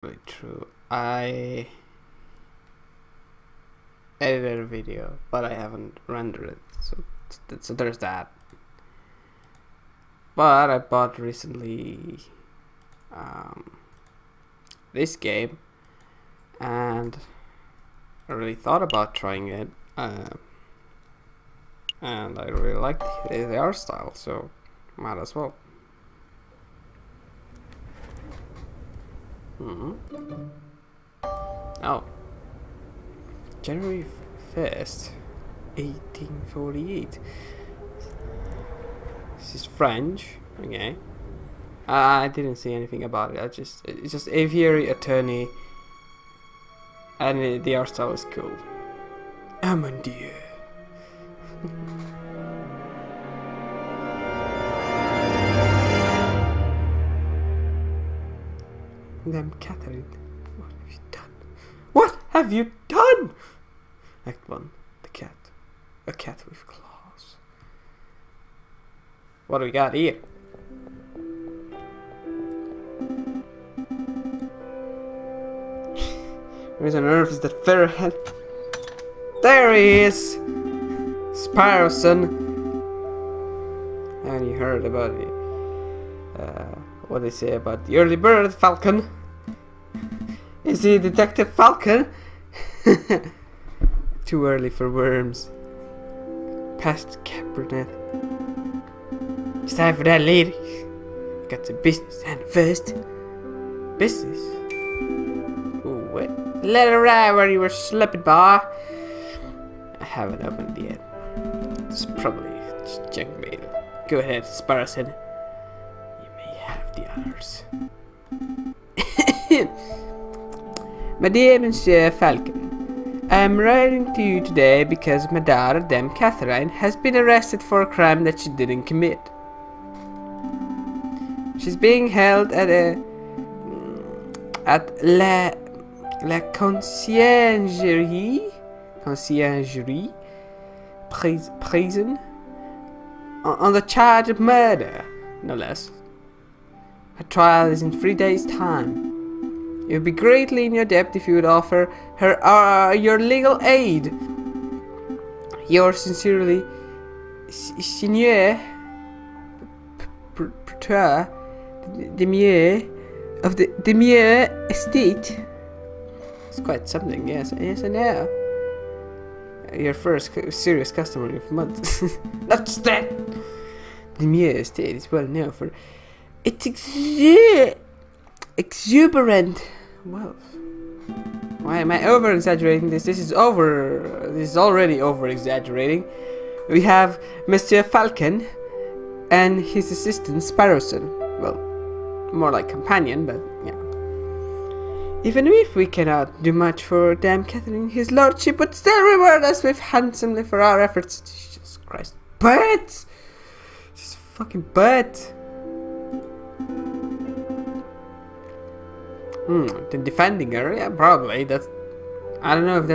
Really true. I edited a video, but I haven't rendered it, so there's that. But I bought recently this game, and I really thought about trying it, and I really liked the art style, so might as well. Oh, January 1st, 1848. This is French. Okay. I didn't see anything about it. It's just Aviary attorney, and the art style is cool. Oh mon dieu. Damn Catherine, what have you done? What have you done? Act 1, the cat. A cat with claws. What do we got here? Where on earth is that ferret? There he is! Sparrowson! Haven't you heard about it? What they say about the early bird falcon? Is he Detective Falcon? Too early for worms. Past Cabernet. It's time for that lady. Got some business and first. Business? Ooh, wait. Let her ride where you were slipping, boy. I haven't opened it yet. It's probably just junk mail. Go ahead, Sparrowson. You may have the honors. My dear Monsieur Falcon, I am writing to you today because my daughter, Dame Catherine, has been arrested for a crime that she didn't commit. She's being held at La Conciergerie prison on the charge of murder, no less. Her trial is in 3 days' time. It would be greatly in your debt if you would offer her your legal aid. Yours sincerely, Seigneur Pertois Demieux of the Demieux estate. It's quite something, yes, I know. Your first serious customer of months. That's that. Demieux estate is well known for its exuberant wealth. Why am I over exaggerating this? This is already over exaggerating. We have Monsieur Falcon and his assistant Sparrowson. Well, more like companion, but yeah. Even if we cannot do much for Dame Catherine, his lordship would still reward us with handsomely for our efforts. Jesus Christ. But just fucking but. Then defending her, yeah, probably. I don't know if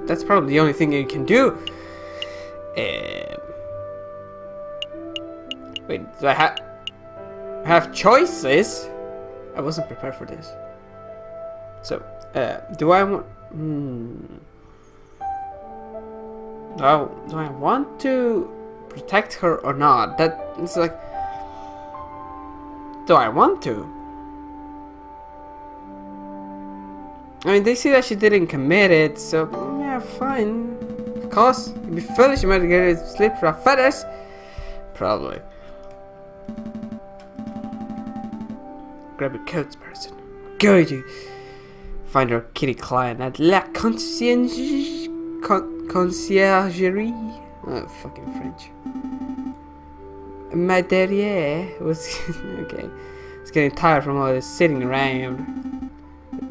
that's probably the only thing you can do. Wait, do I have choices? I wasn't prepared for this. So, do I want? Do I want to protect her or not? It's like, do I want to? I mean, they see that she didn't commit it, so yeah, fine. Of course, it'd be foolish. You might get it slip for our feathers. Probably. Grab your coats, person. Go to find our kitty client at La Conciergerie. Oh, fucking French. My derrière was okay. It's getting tired from all this sitting around.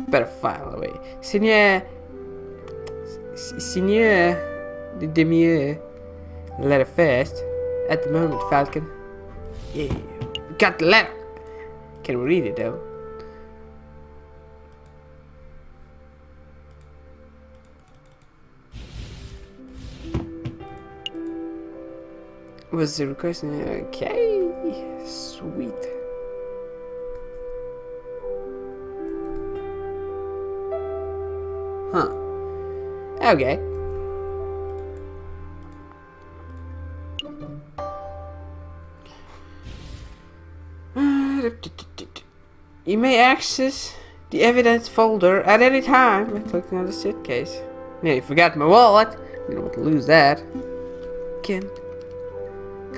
Better file away. Seigneur de Demieux. Letter first. At the moment, Falcon. Yeah, got the letter. Can we read it though? Was the request? Okay, sweet. Huh. Okay. You may access the evidence folder at any time by clicking on the suitcase. Yeah, you forgot my wallet. You don't want to lose that. Again.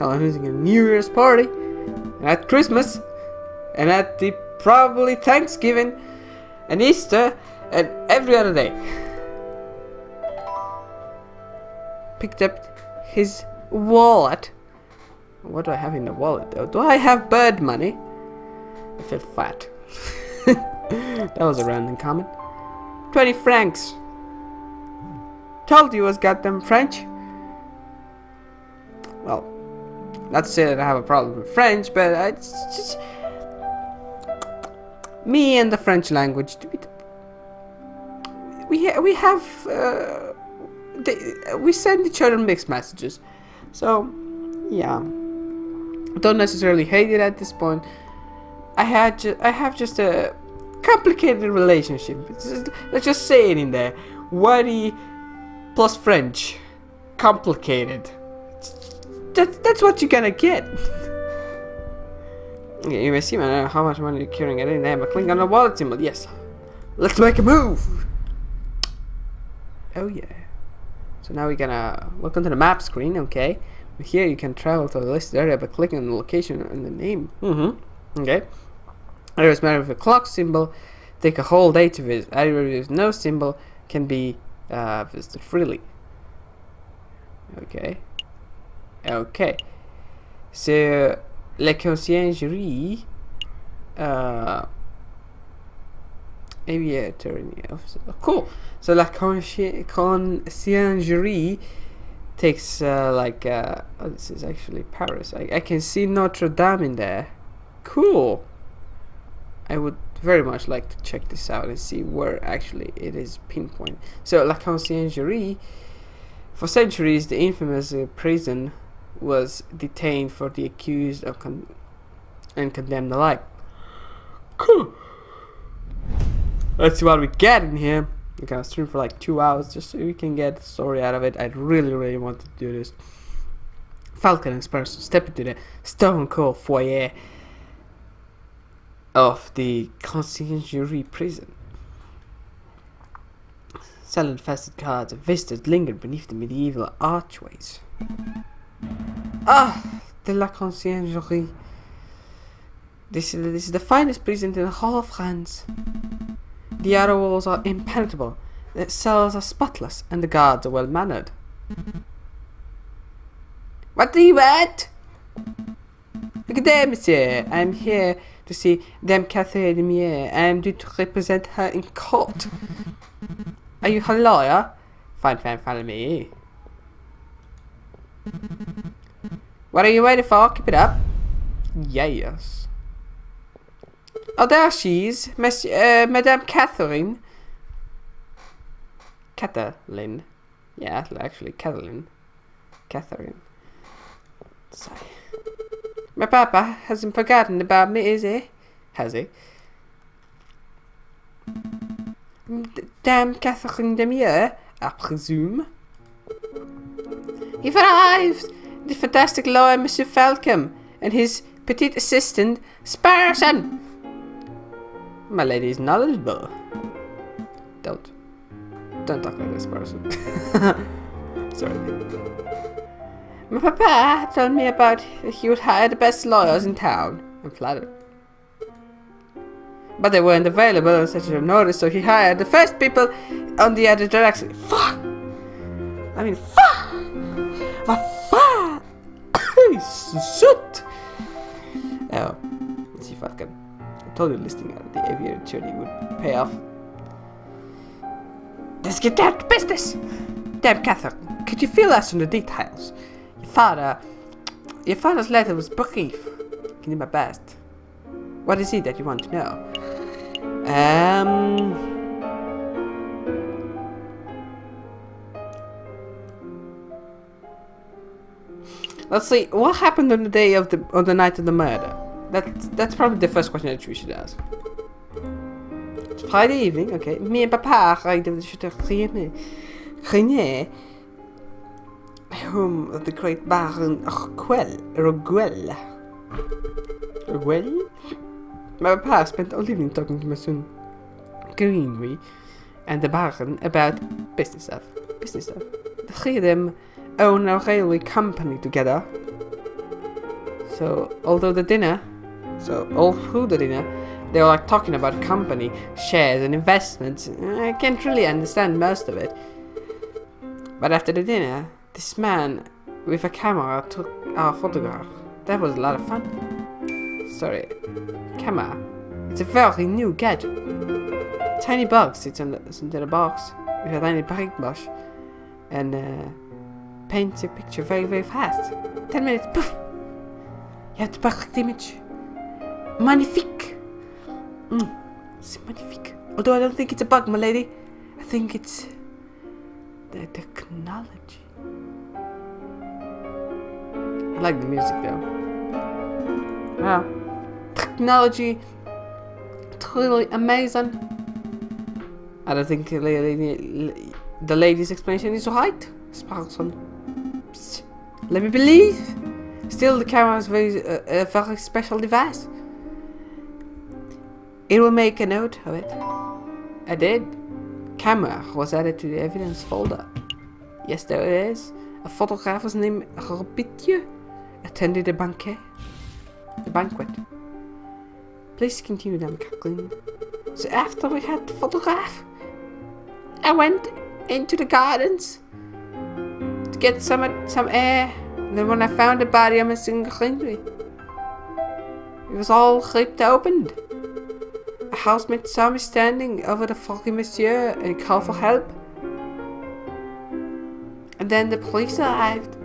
I'm using a New Year's party. And at Christmas. And at the probably Thanksgiving. And Easter. And every other day. Picked up his wallet. What do I have in the wallet though? Do I have bird money? I feel fat. That was a random comment. 20 francs. Told you it was goddamn French. Well, not to say that I have a problem with French, but it's just me and the French language. We send each other mixed messages. So, yeah. Don't necessarily hate it at this point. I have just a complicated relationship. Let's just say it in there. Whitey plus French. Complicated. That's what you're gonna get. Okay, you may see how much money you're carrying at any time. Click on the wallet symbol. Yes. Let's make a move. Oh yeah. So now we're gonna look onto the map screen. Okay. Here you can travel to the listed area by clicking on the location and the name. Okay. Areas matter with a clock symbol take a whole day to visit. Areas with no symbol can be visited freely. Okay. Okay. So la conciergerie Aviary officer. Oh, cool. So la conciergerie takes oh, this is actually Paris. I can see Notre Dame in there. Cool. I would very much like to check this out and see where actually it is pinpoint. So la conciergerie, for centuries the infamous prison was detained for the accused of and condemned alike. Cool. Let's see what we get in here. We're gonna stream for like 2 hours just so we can get the story out of it. I really want to do this. Falcon and Sparrowson step into the stone cold foyer of the conciergerie prison. Cell-infested guards and visitors lingered beneath the medieval archways. Ah, de la conciergerie. This is the finest prison in the whole of France. The outer walls are impenetrable, the cells are spotless, and the guards are well-mannered. What do you want? Good day, monsieur. I'm here to see Dame Catherine de Mier. I am due to represent her in court. Are you her lawyer? Fine, follow me. What are you waiting for? Keep it up. Yes. Oh, there she is, Madame Catherine. Catherine. Yeah, actually, Catherine. Sorry. My papa hasn't forgotten about me, is he? Has he? Dame Catherine de Mier, I presume. You've arrived! The fantastic lawyer, Monsieur Falcon, and his petite assistant, Sparrowson. My lady is knowledgeable. Don't talk like this, Sparrowson. Sorry. My papa told me about he would hire the best lawyers in town. I'm flattered. But they weren't available on such a notice, so he hired the first people on the other direction. Fuck! I mean, fuck! Fuck! Shoot! Oh, let's see if I can. I told you listing out the Aviary journey would pay off. Let's get down to business! Damn, Catherine, could you fill us in the details? Your father's letter was brief. Can do my best. What is it that you want to know? Let's see. What happened on the day of the night of the murder? That's probably the first question that we should ask. It's Friday evening, okay. Me and Papa rijden de Grenier, home of the great Baron Roguel. My Papa spent all evening talking to my son Greenway and the Baron about business stuff. The three of them own a railway company together. So all through the dinner, they were like talking about company, shares and investments. I can't really understand most of it. But after the dinner, this man with a camera took our photograph. That was a lot of fun. Sorry, camera. It's a very new gadget. Tiny box sits under the box with a tiny paintbrush and paints a picture very, very fast. 10 minutes, poof! You have the perfect image. Magnifique! It's magnifique. Although I don't think it's a bug, my lady. I think it's the technology. I like the music though. Wow. Technology. It's really amazing. I don't think the lady's explanation is right. Sparrowson. Let me believe. Still, the camera is a very special device. It will make a note of it. I did. Camera was added to the evidence folder. Yes, there it is. A photographer's name Robitje attended the banquet. Please continue, Madame Kathleen. So after we had the photograph, I went into the gardens to get some air. And then when I found the body of Mr. Greenway, it was all ripped open. A housemaid saw me standing over the foggy monsieur and called for help. And then the police arrived.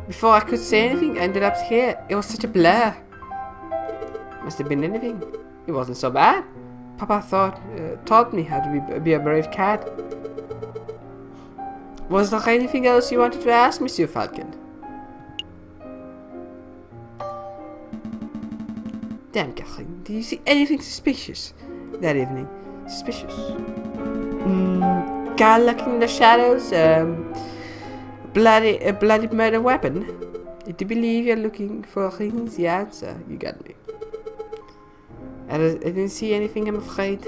Before I could say anything, I ended up here. It was such a blur. Must have been anything. It wasn't so bad. Papa taught me how to be a brave cat. Was there anything else you wanted to ask, Monsieur Falcon? Damn, Kathleen, did you see anything suspicious that evening? Suspicious? Guy lurking in the shadows, a bloody murder weapon. I do believe you're looking for things. The answer, you got me. I didn't see anything, I'm afraid.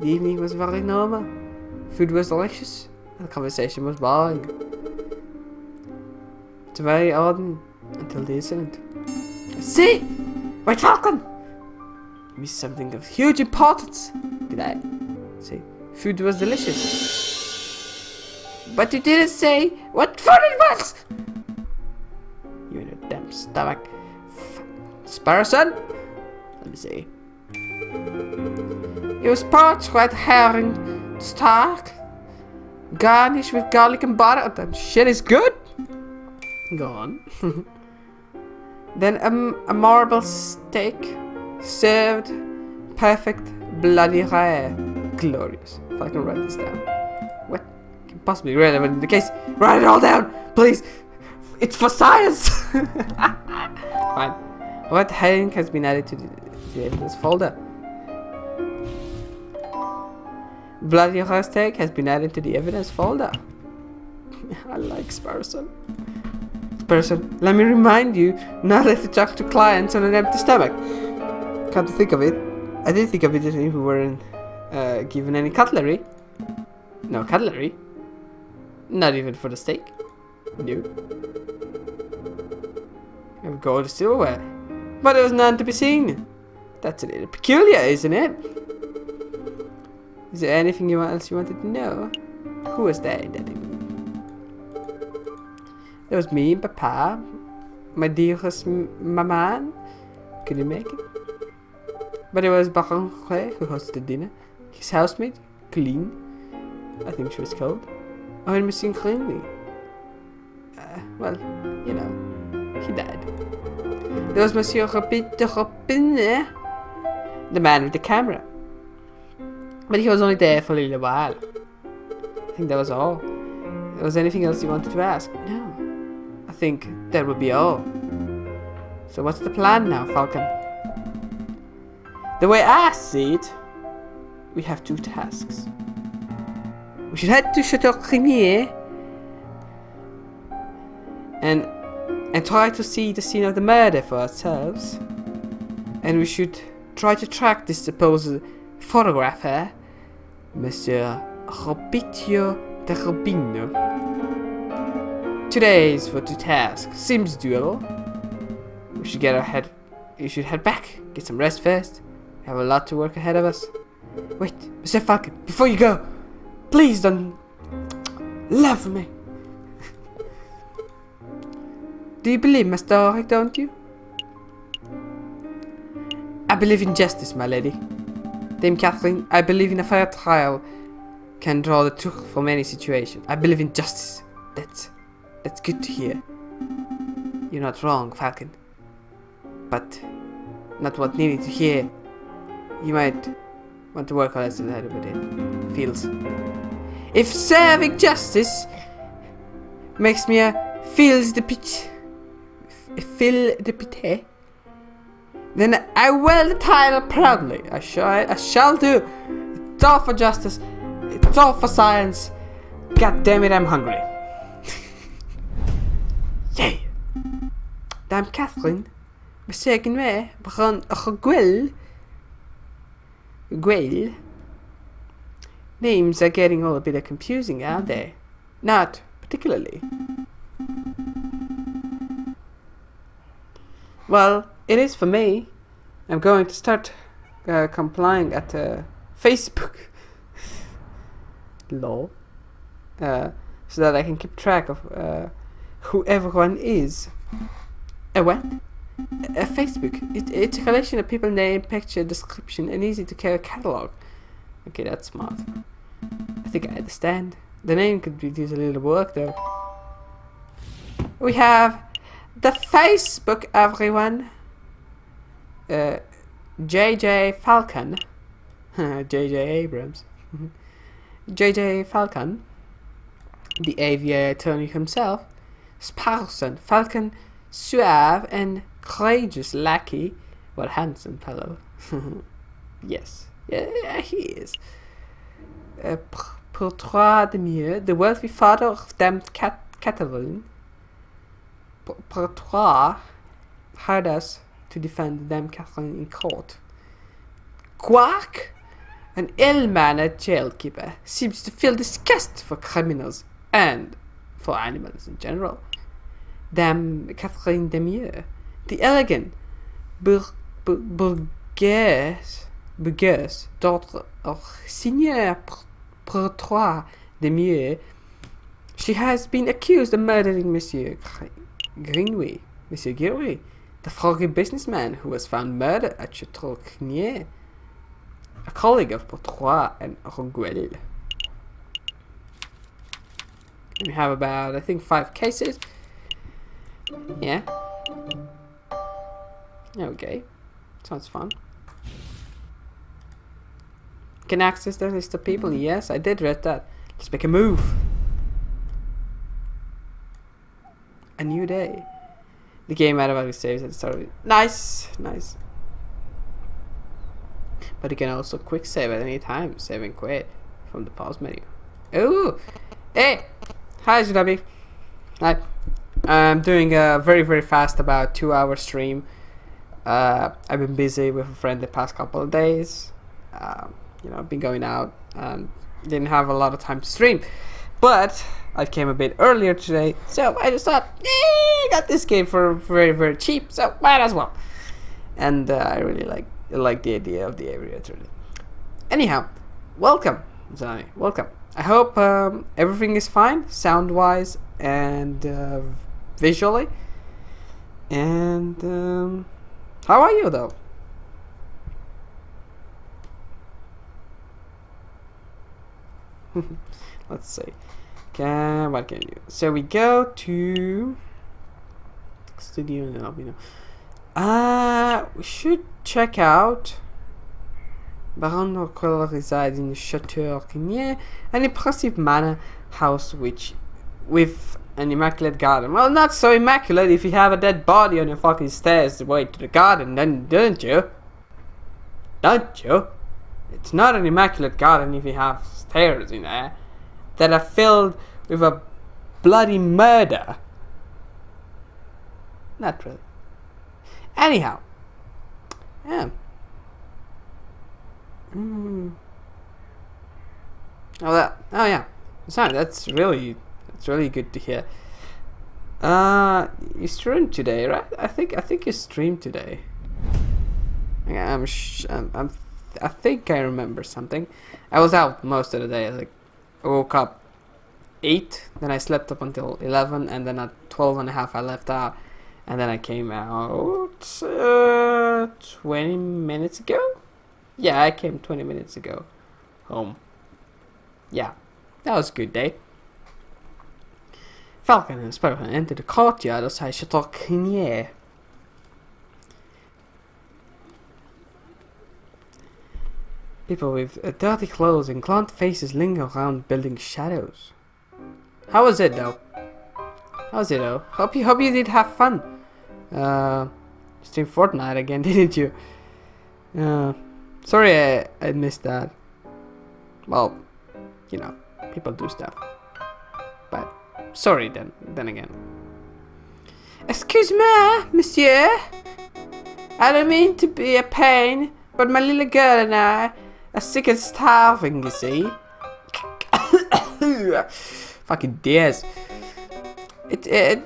The evening was very normal. Food was delicious. The conversation was boring. It's very odd until the incident. See! White Falcon! You missed something of huge importance. Did I? See, food was delicious. But you didn't say what food it was! You in your damn stomach. Sparrowson? Let me see. It was poached red herring stock, garnished with garlic and butter. That shit is good! Go on. Then a marble steak, served perfect, bloody rare, glorious. If I can write this down. What can possibly be relevant in the case? Write it all down, please. It's for science. Fine. What herring has been added to the evidence folder? Bloody rare steak has been added to the evidence folder. I like Sparrowson. Person, let me remind you not to talk to clients on an empty stomach. Come to think of it, I didn't think of it as if we weren't given any cutlery. No cutlery. Not even for the steak. No. Of gold silverware. But there was none to be seen. That's a little peculiar, isn't it? Is there anything else you wanted to know? Who was there in that evening? It was me and Papa, my dearest Maman, couldn't make it. But it was Baron who hosted dinner, his housemaid, Colleen, I think she was called, and Monsieur Greenway. Well, you know, he died. There was Monsieur Robin, the man with the camera. But he was only there for a little while. I think that was all. Was there anything else you wanted to ask? No. I think that would be all. So what's the plan now, Falcon? The way I see it, we have two tasks. We should head to Chateau Cremier and try to see the scene of the murder for ourselves. And we should try to track this supposed photographer, Monsieur Robitio de Robino. Today's for two tasks seems doable. We should you should head back, get some rest first. We have a lot to work ahead of us. Wait, Mr. Falcon, before you go, please don't love me. Do you believe my story, don't you? I believe in justice, my lady. Dame Catherine, I believe in a fair trial can draw the truth from any situation. I believe in justice. That's good to hear. You're not wrong, Falcon. But not what needed to hear. You might want to work on it with it feels. If serving justice makes me feels the pitch, feel the pity, then I will the title proudly. I shall do. It's all for justice. It's all for science. God damn it, I'm hungry. Yay! Dame Catherine, Monsieur Guinouet, Baron Guel. Names are getting all a bit confusing, aren't they? Not particularly. Well, it is for me. I'm going to start complying at Facebook law, so that I can keep track of who everyone is. A what? A Facebook. It's a collection of people, name, picture, description, and easy to carry catalog. Okay, that's smart. I think I understand. The name could use a little work though. We have the Facebook, everyone. Jayjay Falcon. J.J. Abrams. Jayjay Falcon. The Aviary attorney himself. Sparrowson, Falcon, suave and courageous lackey. What a handsome fellow. Yes. Yeah, he is. Pourtois de Mieux, the wealthy father of Dame Catherine. Pourtois hired us to defend Dame Catherine in court. Quark, an ill-mannered jailkeeper, seems to feel disgust for criminals and for animals in general. Dame Catherine de Mieux, the elegant burgess, daughter of Seigneur Pourtois de Mieux, she has been accused of murdering Monsieur Greenway, Monsieur Guillory, the froggy businessman who was found murdered at Chateau Cremier, a colleague of Pourtois and Roguel. We have about, I think, 5 cases. Yeah. Okay. Sounds fun. Can access the list of people? Yes, I did read that. Let's make a move. A new day. The game automatically saves at the start of it. Nice, nice. But you can also quick save at any time. Save and quit from the pause menu. Ooh! Hey! Hi, Zunabi. Hi. I'm doing a very fast, about 2-hour stream. I've been busy with a friend the past couple of days. You know, I've been going out and didn't have a lot of time to stream. But I came a bit earlier today, so I just thought, I got this game for very cheap, so might as well. And I really like the idea of the Aviary. Anyhow, welcome, Zani. Welcome. I hope everything is fine, sound-wise and visually. And how are you, though? Let's see. What can you do? So we go to Studio Albino. We should check out. Baron Roquel resides in Chateau Cremier, an impressive manor house with an immaculate garden. Well, not so immaculate if you have a dead body on your fucking stairs the way to the garden, then don't you? Don't you? It's not an immaculate garden if you have stairs in there that are filled with a bloody murder. Not really. Anyhow. Yeah. Oh yeah. Sorry, that's really good to hear. You streamed today, right? I think you streamed today. Yeah, I think I remember something. I was out most of the day. Like, I woke up 8, then I slept up until 11, and then at 12:30 I left out, and then I came out 20 minutes ago. Yeah, I came 20 minutes ago home. Yeah, that was a good day. Falcon and Sparrowson enter the courtyard outside Chateau Crinier. People with dirty clothes and gaunt faces linger around building shadows. How was it though? Hope you did have fun. Streamed Fortnite again, didn't you? Sorry I missed that. Well, you know, people do stuff. But sorry then again. Excuse me, monsieur. I don't mean to be a pain, but my little girl and I are sick and starving, you see. Fucking dares. I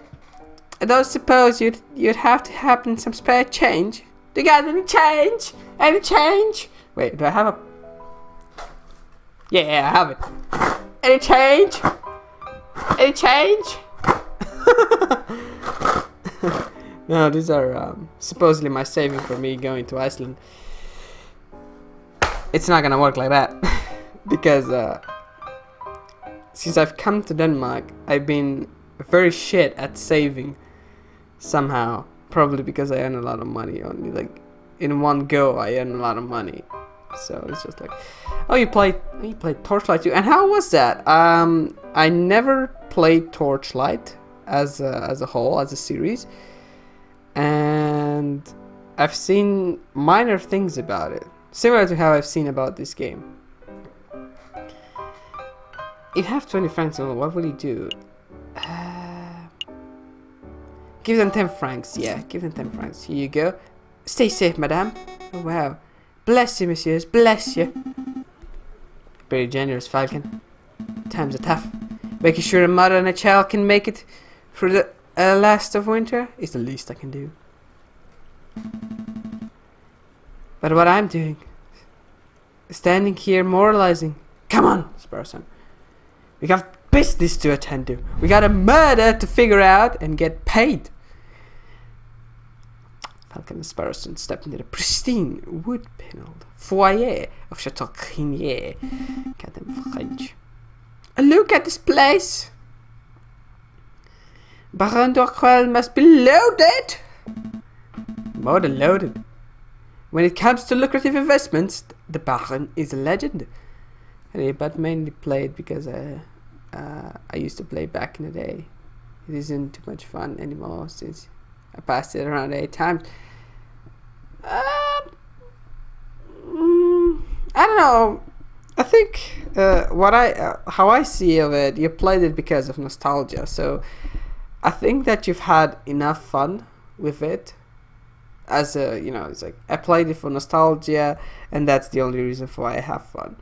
don't suppose you'd have to happen some spare change. Do you got any change? Any change? Wait, do I have a... Yeah, I have it. Any change? Any change? No, these are supposedly my saving for me going to Iceland. It's not gonna work like that. Because since I've come to Denmark, I've been very shit at saving somehow. Probably because I earn a lot of money. Only like in one go I earn a lot of money. So it's just like, oh, you played Torchlight too. And how was that? I never played Torchlight as a whole, as a series, and I've seen minor things about it, similar to how I've seen about this game. You have 20 francs. What will you do? Give them 10 francs. Yeah, give them 10 francs. Here you go. Stay safe, madame. Oh wow. Bless you, messieurs. Bless you. Very generous, Falcon. Times are tough. Making sure a mother and a child can make it through the last of winter is the least I can do. But what I'm doing, standing here moralizing. Come on, Sparrowson. We got business to attend to. We got a murder to figure out and get paid. Falcon and Sparrowson stepped into the pristine, wood-paneled foyer of Chateau Crinier. Goddamn French. A look at this place. Baron d'Orquel must be loaded. More than loaded. When it comes to lucrative investments, the Baron is a legend. But mainly played because I used to play back in the day. It isn't too much fun anymore since I passed it around 8 times. I don't know. I think how I see of it, you played it because of nostalgia. So I think that you've had enough fun with it. As a, you know, it's like I played it for nostalgia, and that's the only reason for why I have fun.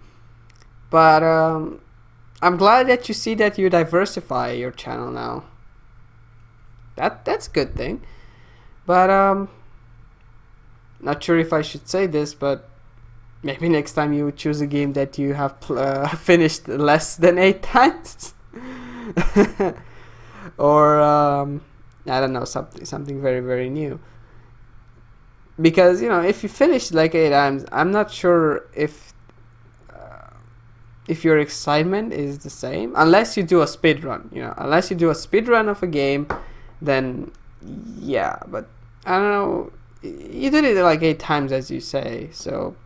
But I'm glad that you see that you diversify your channel now. That's a good thing. But not sure if I should say this, but maybe next time you would choose a game that you have finished less than 8 times. Or I don't know, something very, very new. Because, you know, if you finish like 8 times, I'm not sure if your excitement is the same, unless you do a speed run. You know, unless you do a speed run of a game, then yeah. But I don't know. You did it like 8 times, as you say. So,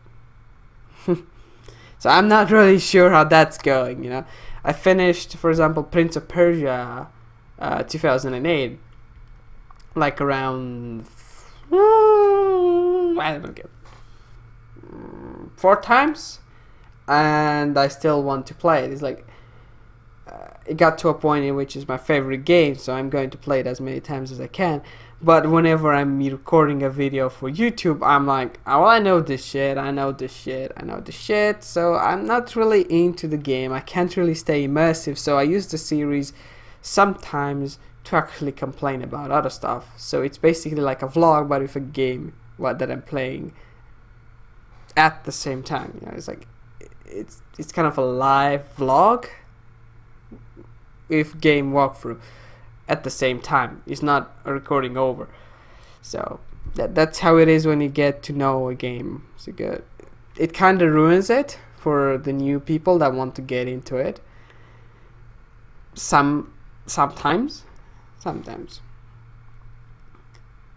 so I'm not really sure how that's going. You know, I finished, for example, Prince of Persia, 2008, like around. I don't know, 4 times, and I still want to play it. It's like it got to a point in which is my favorite game, so I'm going to play it as many times as I can. But whenever I'm recording a video for YouTube, I'm like, oh, well, I know this shit, so I'm not really into the game. I can't really stay immersive, so I use the series sometimes to actually complain about other stuff. So it's basically like a vlog, but with a game that I'm playing at the same time. You know, it's like it's kind of a live vlog with game walkthrough at the same time. It's not a recording over. So that's how it is when you get to know a game. So good. It kind of ruins it for the new people that want to get into it. Sometimes.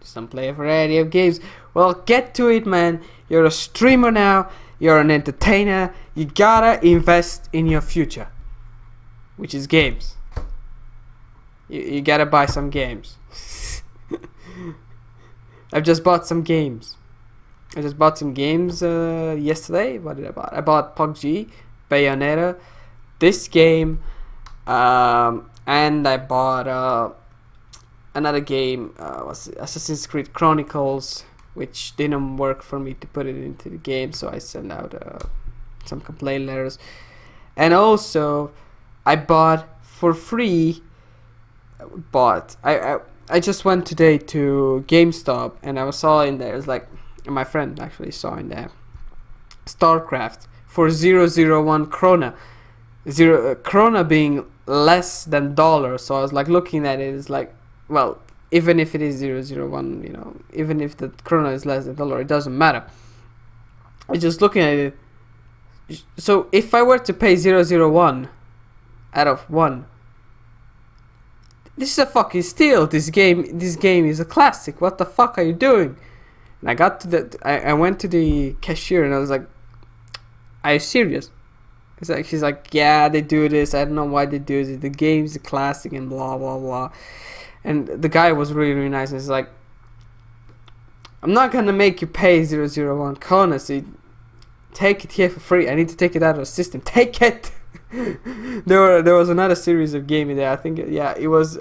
Some play a variety of games. Well, get to it, man. You're a streamer now. You're an entertainer. You gotta invest in your future, which is games. You gotta buy some games. I've just bought some games. I just bought some games yesterday. What did I buy? I bought PUBG, Bayonetta, this game, and I bought another game, was Assassin's Creed Chronicles, which didn't work for me to put it into the game, so I sent out some complaint letters. And also, I bought for free. I just went today to GameStop, and I saw in there, it's like, my friend actually saw in there, StarCraft for 0.01 krona. Krona being less than dollar. So I was like looking at it, it's like, well, even if it is 0.01, you know, even if the krona is less than dollar, it doesn't matter. I just looking at it. So if I were to pay 0.01 out of 1, this is a fucking steal. This game is a classic. What the fuck are you doing? And I got to I went to the cashier and I was like, are you serious? It's like, she's like, yeah, they do this. I don't know why they do this. The game's a classic and blah blah blah. And the guy was really, really nice. And he's like, I'm not gonna make you pay 0.01 krona. So take it here for free. I need to take it out of the system. Take it. there was another series of games there. I think, yeah, it was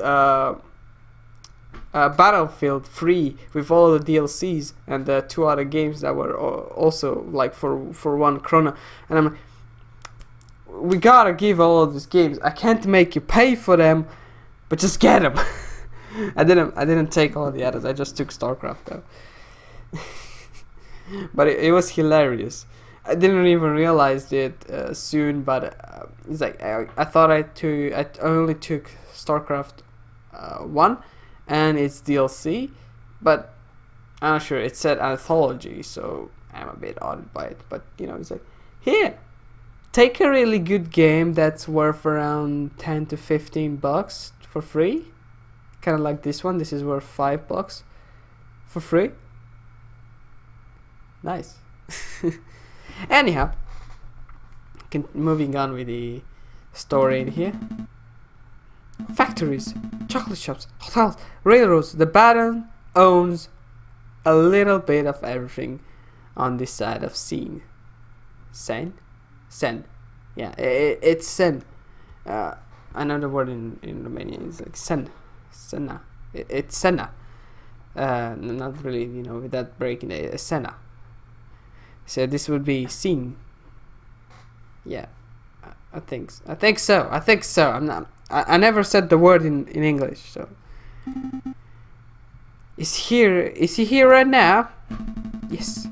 Battlefield free with all the DLCs and 2 other games that were also like for 1 krona. And I'm like, we gotta give all of these games. I can't make you pay for them, but just get them. I didn't take all the others. I just took StarCraft though. But it was hilarious. I didn't even realize it soon, but it's like I thought I only took StarCraft 1 and its DLC, but I'm not sure. It said anthology, so I'm a bit awed by it. But you know, it's like, here, take a really good game that's worth around 10 to 15 bucks for free, kind of like this one. This is worth $5 for free. Nice. Anyhow, moving on with the story in here. Factories, chocolate shops, hotels, railroads. The Baron owns a little bit of everything on this side of Sen. Sen? Yeah, it's Sen. Another word in Romanian is like Sena. It's Sena. Not really, you know, without breaking it. Sena. So this would be Sen. Yeah, I think so. I'm not. I never said the word in English. So is he here right now? Yes.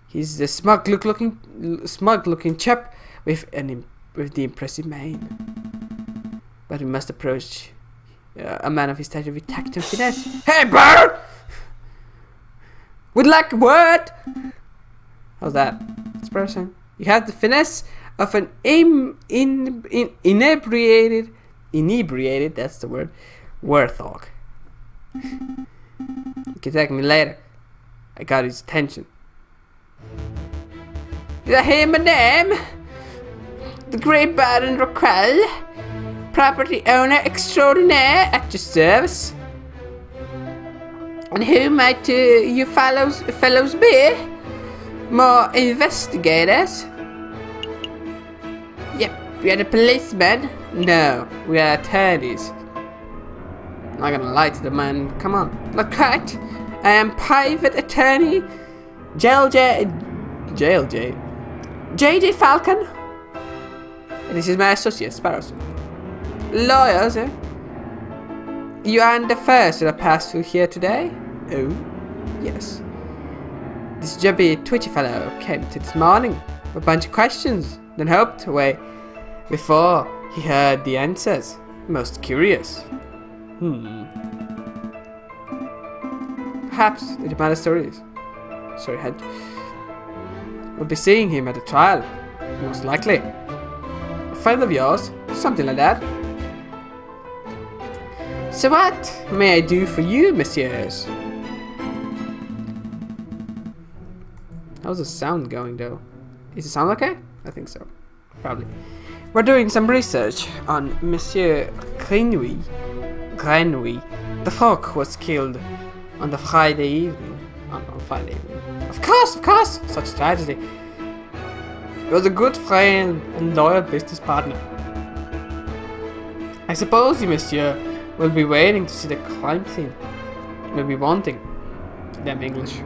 He's the smug looking chap with the impressive mane. But we must approach a man of his stature with tact and finesse. Hey, bird! Would like a word? How's that? Sparrowson, you have the finesse of an inebriated, that's the word, warthog. You can thank me later. I got his attention. Did I hear my name? The great Baron Rockwell, property owner extraordinaire at your service. And who might you fellows be? More investigators? We are the policemen? No, we are attorneys. I'm not gonna lie to the man. Come on. Look, correct. I am private attorney Jayjay Falcon. And this is my associate, Sparrowson. Lawyers, eh? You aren't the first to pass through here today? Oh, yes. This jumpy, twitchy fellow came to this morning with a bunch of questions, then hoped away before he heard the answers. Most curious. Perhaps the demand stories. Sorry, head. We'll be seeing him at the trial, most likely. A friend of yours, something like that. So what may I do for you, messieurs? How's the sound going though? Is the sound okay? I think so. Probably. We're doing some research on Monsieur Grenouille. The folk was killed on the Friday evening. On Friday evening. Of course! Such tragedy. He was a good friend and loyal business partner. I suppose you, monsieur, will be waiting to see the crime scene. Will be wanting. Damn English.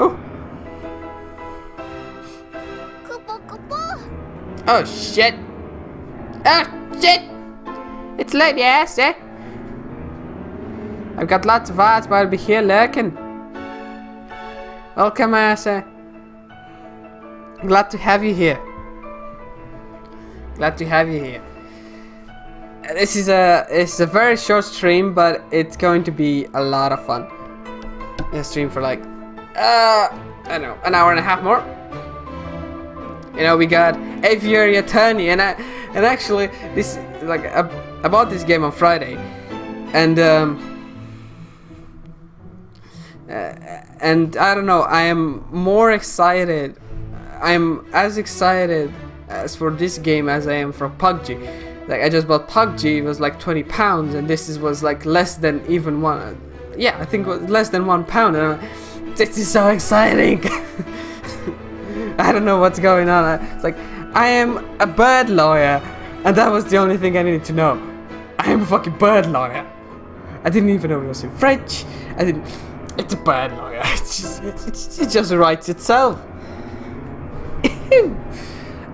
Oh. Oh shit! Oh shit! It's late, yes, eh? I've got lots of odds, but I'll be here lurking. Welcome, sir. Glad to have you here. Glad to have you here. It's a very short stream, but it's going to be a lot of fun. A stream for like, I don't know, an hour and a half more. You know, we got Aviary Attorney, and actually this like I bought this game on Friday, and I don't know, I am more excited. I am as excited as for this game as I am for PUBG. Like, I just bought PUBG, it was like £20, and this was like less than even one. Yeah, I think it was less than £1. And this is so exciting. I don't know what's going on. It's like, I am a bird lawyer, and that was the only thing I needed to know. I am a fucking bird lawyer. I didn't even know it was in French. I didn't. It's a bird lawyer. It just writes itself.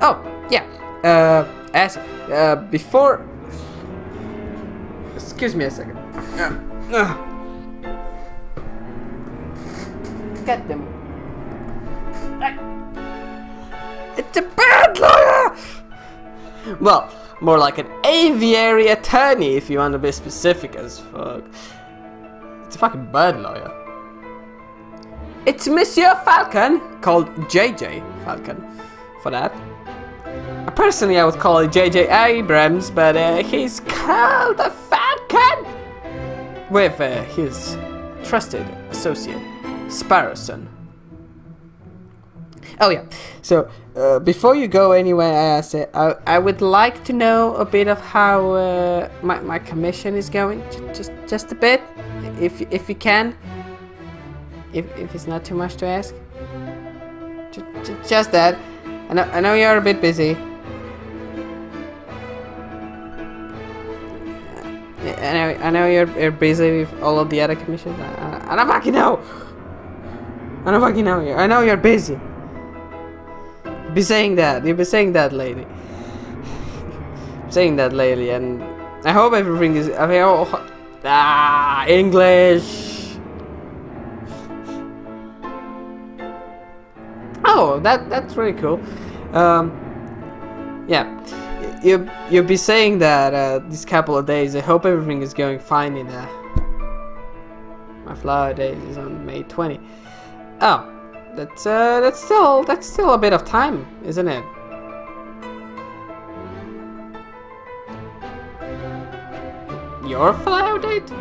Oh yeah. Before. Excuse me a second. Get them. It's a bird lawyer! Well, more like an aviary attorney if you want to be specific as fuck. It's a fucking bird lawyer. It's Monsieur Falcon, called Jayjay Falcon, for that. Personally, I would call it JJ Abrams, but he's called a Falcon! With his trusted associate, Sparrowson. Oh yeah, so before you go anywhere, I would like to know a bit of how my commission is going, just a bit, if you can, if it's not too much to ask. Just that. I know you're a bit busy. I know you're busy with all of the other commissions. I don't fucking know. I don't fucking know you. I know you're busy. You've been saying that lately. Saying that lately, and I hope everything is. I mean, English. Oh, that's really cool. Yeah. You'll be saying that these couple of days. I hope everything is going fine in my flower days is on May 20. Oh, that's still a bit of time, isn't it? Your flower date?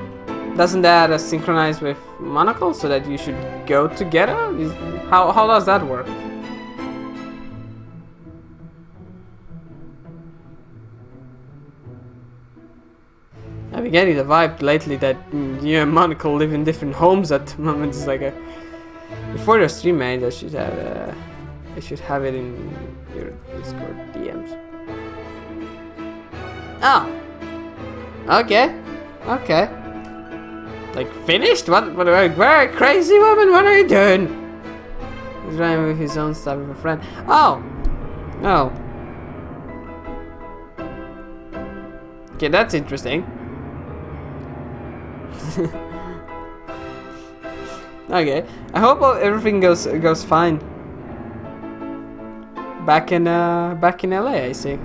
Doesn't that synchronize with Monocle so that you should go together? How does that work? I've been getting the vibe lately that you and Monocle live in different homes at the moment. It's like Before your stream, mate, I should have it in your Discord DMs. Oh. Okay. Okay. Like finished? What? Very crazy woman. What are you doing? He's running with his own stuff with a friend. Oh. No. Okay, that's interesting. Okay, I hope everything goes fine. Back in LA, I see.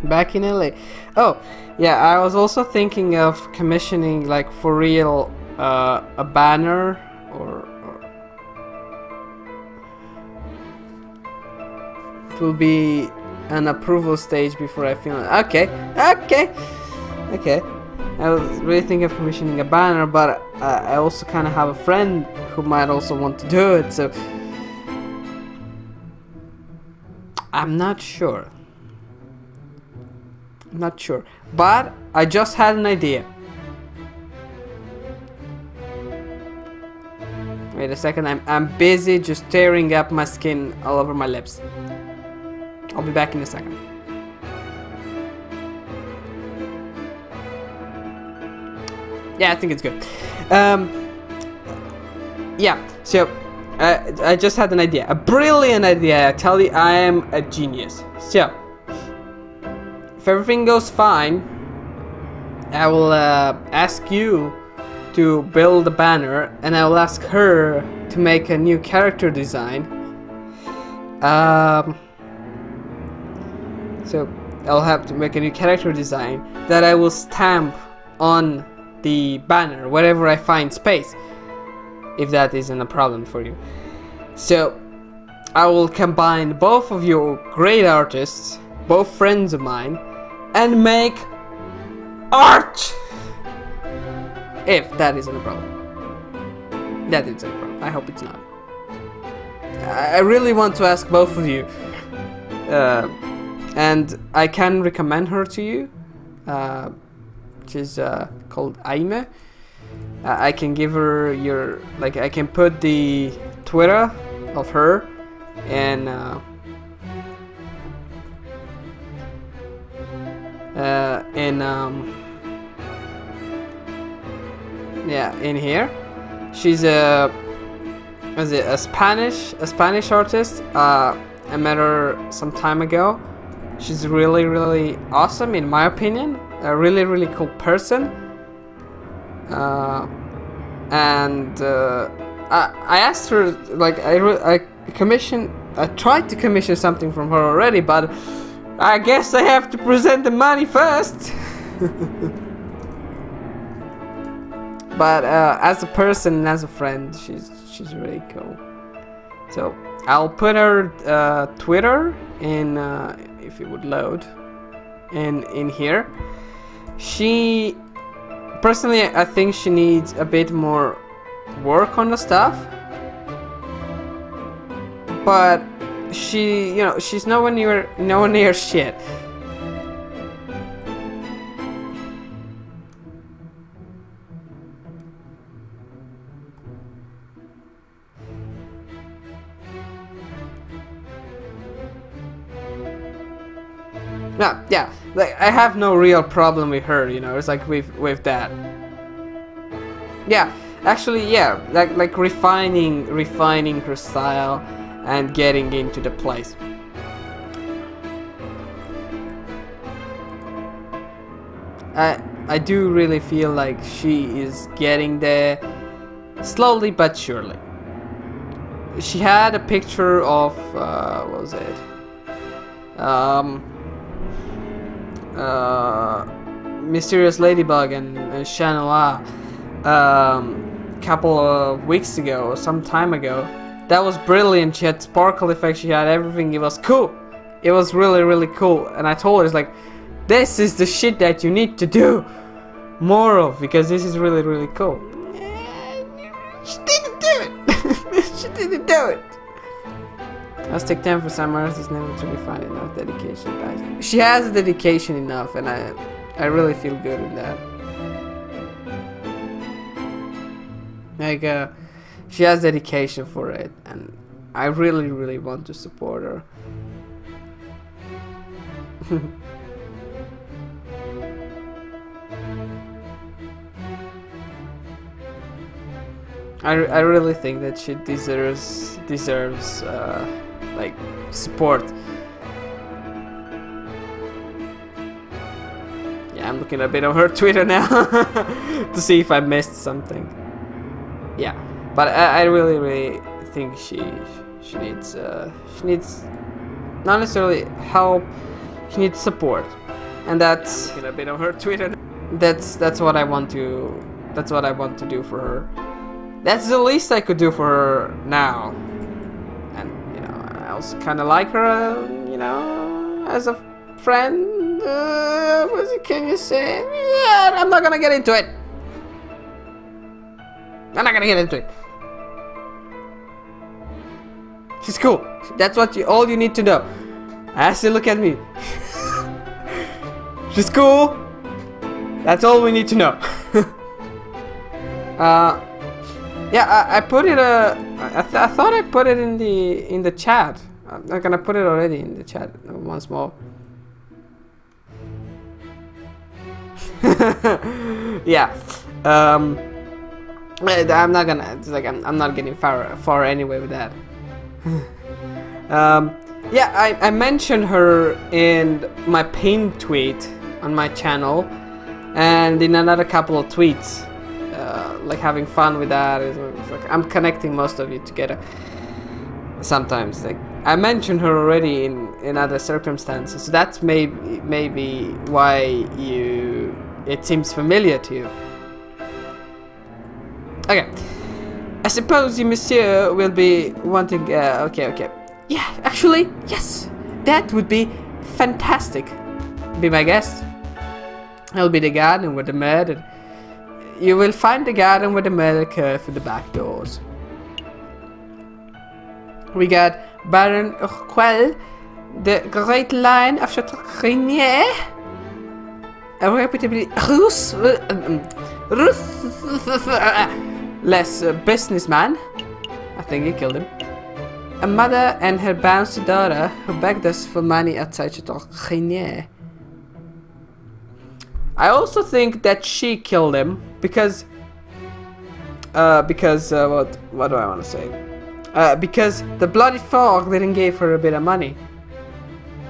Back in LA. Oh, yeah, I was also thinking of commissioning, like, for real, a banner or it will be an approval stage before I film it. Okay. I was really thinking of commissioning a banner, but I also kind of have a friend who might also want to do it, so I'm not sure. But I just had an idea. Wait a second, I'm busy just tearing up my skin all over my lips. I'll be back in a second. Yeah, I think it's good. Yeah, so I just had an idea, a brilliant idea. I tell you, I am a genius. So if everything goes fine, I will ask you to build a banner, and I will ask her to make a new character design. So I'll have to make a new character design that I will stamp on the banner wherever I find space, if that isn't a problem for you. So I will combine both of you great artists, both friends of mine, and make art, if that isn't a problem. That isn't a problem. I hope it's not. I really want to ask both of you, and I can recommend her to you. Which is called Aime. I can give her your, like, I can put the Twitter of her and yeah, in here. She's a Spanish artist. I met her some time ago. She's really awesome in my opinion. A really cool person, and I asked her, like, I tried to commission something from her already, but I guess I have to present the money first. But as a person and as a friend, she's really cool. So I'll put her Twitter in, if it would load, in here. She, personally, I think she needs a bit more work on the stuff, but she, you know, she's nowhere near shit. No, yeah, like, I have no real problem with her, you know, it's like with that. Yeah, actually, yeah, like refining her style and getting into the place. I do really feel like she is getting there, slowly but surely. She had a picture of what was it? Mysterious Ladybug and Shanoa couple of weeks ago or some time ago. That was brilliant. She had sparkle effects, she had everything. It was cool. It was really cool. And I told her, it's like, this is the shit that you need to do more of, because this is really cool. She didn't do it. She didn't do it. I'll take time for some artists never to find enough dedication, guys. She has dedication enough, and I really feel good with that. Like, she has dedication for it, and I really, really want to support her. I really think that she deserves like support. Yeah, I'm looking a bit of her Twitter now to see if I missed something. Yeah, but I really think she needs not necessarily help. She needs support, and that's looking a bit of her Twitter. That's what I want to do for her. That's the least I could do for her now. And, you know, I also kind of like her, you know, as a friend. What can you say? Yeah, I'm not gonna get into it. I'm not gonna get into it. She's cool. That's all you need to know. I still look at me. She's cool. That's all we need to know. Yeah, I put it. I thought I put it in the chat. I'm not gonna put it already in the chat once more. Yeah. I'm not gonna. It's like I'm not getting far anyway with that. Yeah, I mentioned her in my pinned tweet on my channel, and in another couple of tweets. Like having fun with that. It's like I'm connecting most of you together. Sometimes, like I mentioned her already in other circumstances. So that's maybe why it seems familiar to you. Okay, I suppose you, Monsieur, will be wanting. Okay. Yeah, actually, yes, that would be fantastic. Be my guest. I'll be the garden with the mud. And you will find the garden with the metal curve in the back doors. We got Baron Urquell, the Great Line of Chateaubriand, a reputably ruthless businessman. I think he killed him. A mother and her bouncy daughter who begged us for money outside Chateaubriand. I also think that she killed him because what do I want to say? Because the bloody frog didn't give her a bit of money,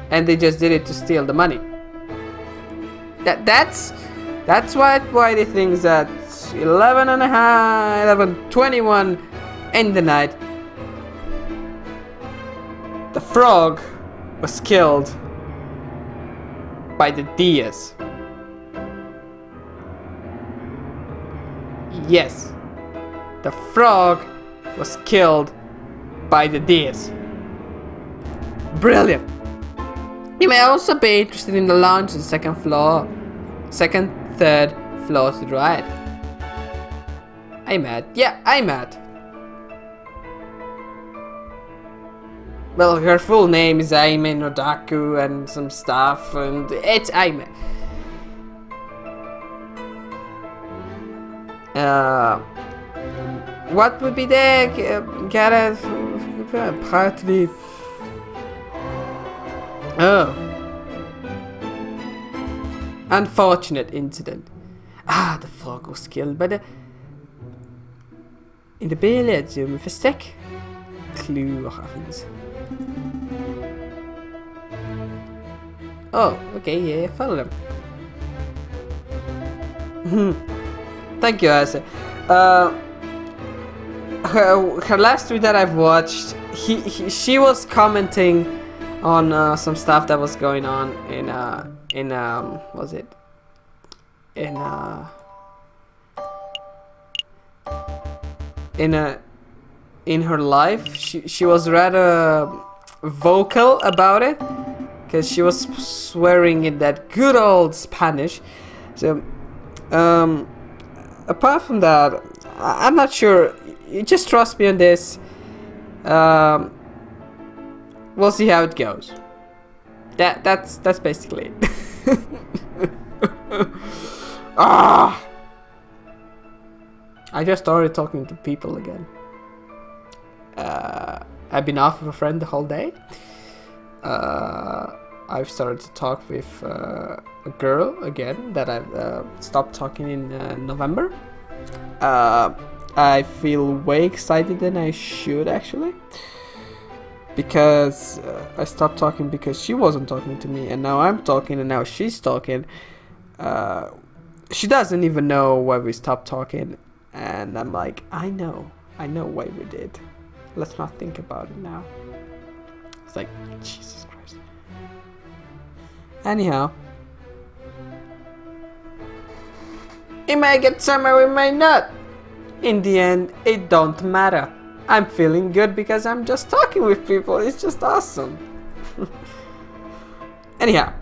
and they just did it to steal the money. That's why they think that 11:21 in the night, the frog was killed by the Diaz. Yes, the frog was killed by the Diaz. Brilliant. You may also be interested in the lounge on the second, third floor to the right. I'm mad. Yeah, I'm mad. Well, her full name is Aime Nodaku and some stuff, and it's Aime. What would be there? Gareth partly. Oh, unfortunate incident. Ah, the frog was killed by the in the billiards room with a stick. Clue what happens. Oh, okay, yeah, follow them. Thank you, Asa. Her last tweet that I've watched, she was commenting on some stuff that was going on in her life. She was rather vocal about it because she was swearing in that good old Spanish. So apart from that, I'm not sure. You just trust me on this. We'll see how it goes. That's basically it. I just started talking to people again. I've been off with a friend the whole day. I've started to talk with a girl again that I've stopped talking in November. I feel way excited than I should actually. Because I stopped talking because she wasn't talking to me, and now I'm talking and now she's talking. She doesn't even know why we stopped talking, and I'm like, I know why we did. Let's not think about it now. It's like, Jesus Christ. Anyhow. It may get somewhere, it may not. In the end, it don't matter. I'm feeling good because I'm just talking with people. It's just awesome. Anyhow.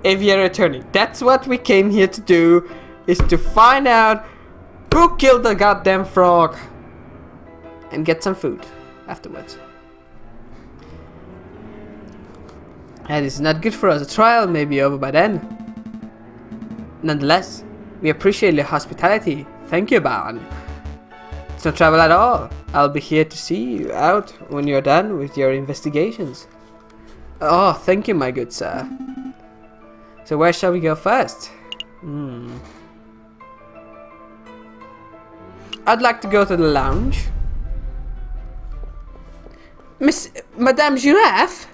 Aviary attorney. That's what we came here to do. Is to find out who killed the goddamn frog. And get some food afterwards. And it's not good for us. The trial may be over by then. Nonetheless, we appreciate your hospitality. Thank you, Baron. It's no trouble at all. I'll be here to see you out when you're done with your investigations. Oh, thank you, my good sir. So where shall we go first? I'd like to go to the lounge. Madame Giraffe?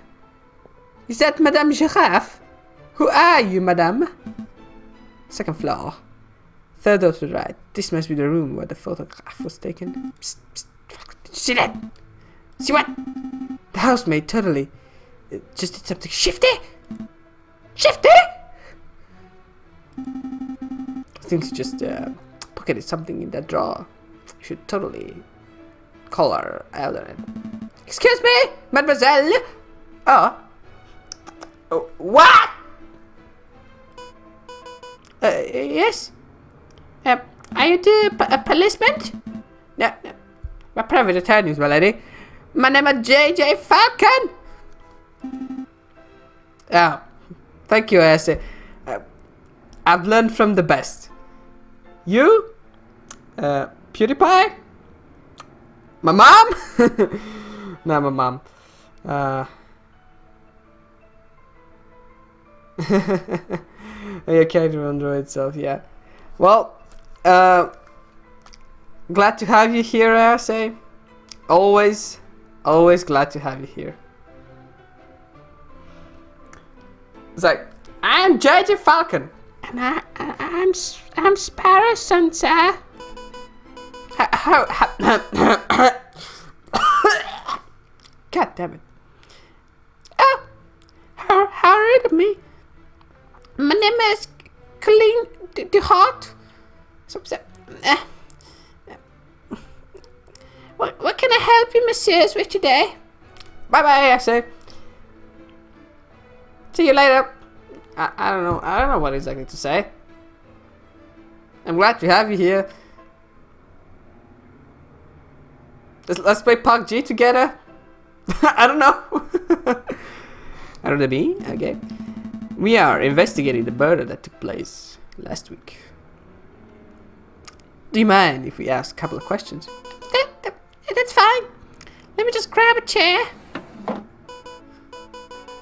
Is that Madame Giraffe? Who are you, Madame? Second floor. Third door to the right. This must be the room where the photograph was taken. Psst, psst. See that? See what? The housemaid totally just did something shifty. Shifty? I think she just pocketed something in that drawer. You should totally call her out on it. Excuse me, mademoiselle. Oh. What? Yes. Are you the policeman? No, no. My private attorneys, my lady. My name is Jayjay Falcon. Oh, thank you, I say. I've learned from the best. You? PewDiePie? My mom? Not my mom. Yeah, can't even enjoy itself, yeah. Well, glad to have you here, I say. Always glad to have you here. It's like, I'm Jayjay Falcon. And I'm Sparrowson, sir. God damn it. Oh, how rude of me. My name is Colleen the Heart. What can I help you, messieurs, with today? Bye bye, I say. See you later. I don't know what exactly to say. I'm glad to have you here. Let's play PUBG together. I don't know. I don't know me. Okay. We are investigating the murder that took place last week. Do you mind if we ask a couple of questions? That's fine. Let me just grab a chair.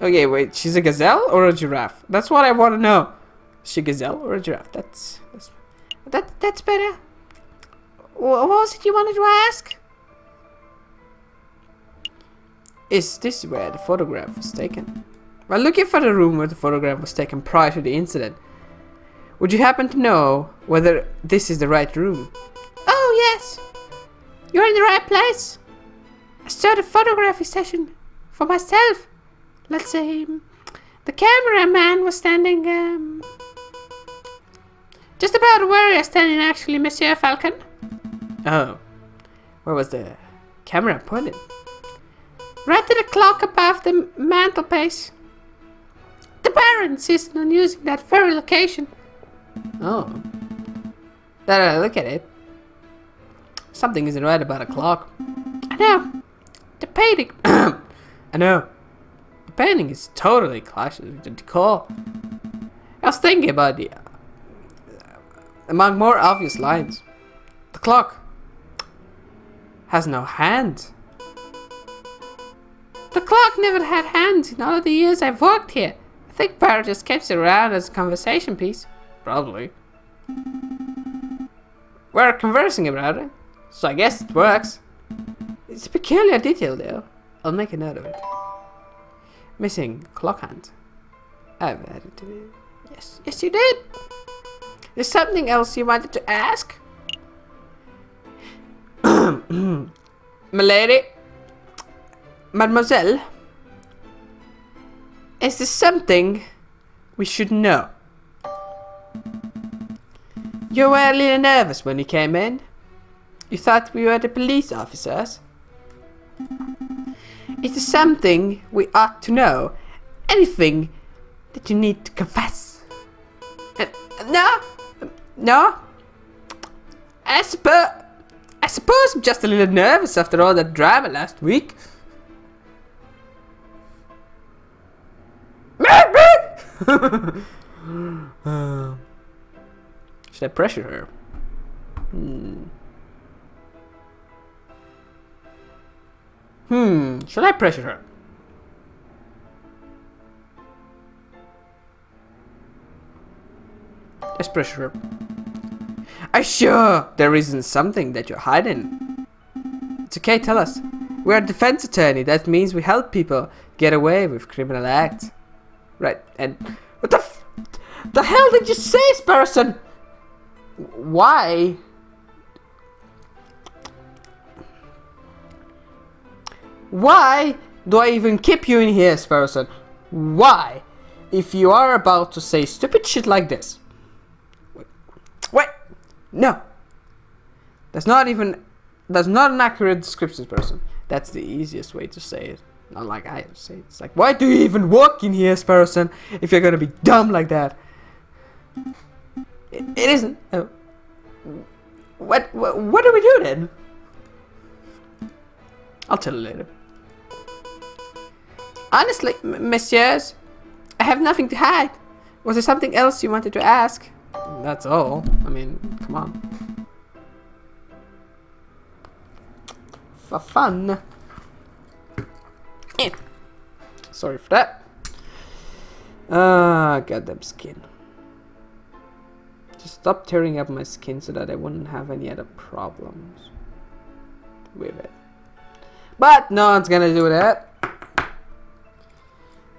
Okay, wait. She's a gazelle or a giraffe? That's what I want to know. Is she a gazelle or a giraffe? That's better. What was it you wanted to ask? Is this where the photograph was taken? While looking for the room where the photograph was taken prior to the incident, would you happen to know whether this is the right room? Oh yes, you're in the right place. I started a photography session for myself. Let's say the cameraman was standing just about where you're standing actually, Monsieur Falcon. Oh, where was the camera pointed? Right to the clock above the mantelpiece. The Baron insisted on using that very location. Oh. Now look at it. Something isn't right about a clock. I know. The painting. I know. The painting is totally clashes with the decor. I was thinking about the among more obvious lines. The clock has no hand. The clock never had hands in all of the years I've worked here. I think Barrett just keeps it around as a conversation piece. Probably. We're conversing about it, so I guess it works. It's a peculiar detail though. I'll make a note of it. Missing clock hand. I've added to it. Yes you did. There's something else you wanted to ask? Milady? Mademoiselle? Is there something we should know? You were a little nervous when you came in. You thought we were the police officers. Is there something we ought to know? Anything that you need to confess? No? I suppose I'm just a little nervous after all that drama last week. Should I pressure her? Should I pressure her? Let's pressure her. Are you sure there isn't something that you're hiding? It's okay, tell us. We're a defense attorney. That means we help people get away with criminal acts. Right, and what the hell did you say, Sparrowson? Why? Why do I even keep you in here, Sparrowson? Why? If you are about to say stupid shit like this. Wait, no. That's not an accurate description, Sparrowson. That's the easiest way to say it. Not like I say it. It's like, why do you even work in here, Sparrowson, if you're gonna be dumb like that? It isn't. Oh. What do we do then? I'll tell you later. Honestly, messieurs, I have nothing to hide. Was there something else you wanted to ask? That's all. I mean, come on. For fun. Sorry for that. Goddamn skin. Just stop tearing up my skin so that I wouldn't have any other problems with it. But no one's gonna do that.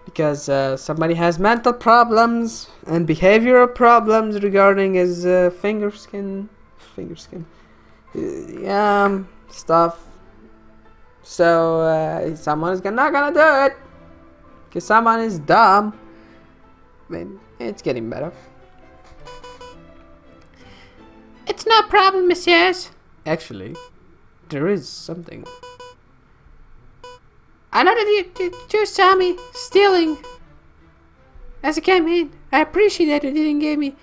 Because somebody has mental problems and behavioral problems regarding his finger skin stuff. So someone is not gonna do it because someone is dumb. I mean, it's getting better. It's no problem, messieurs. Actually, there is something. I know that you saw me stealing as I came in. I appreciate that you didn't give me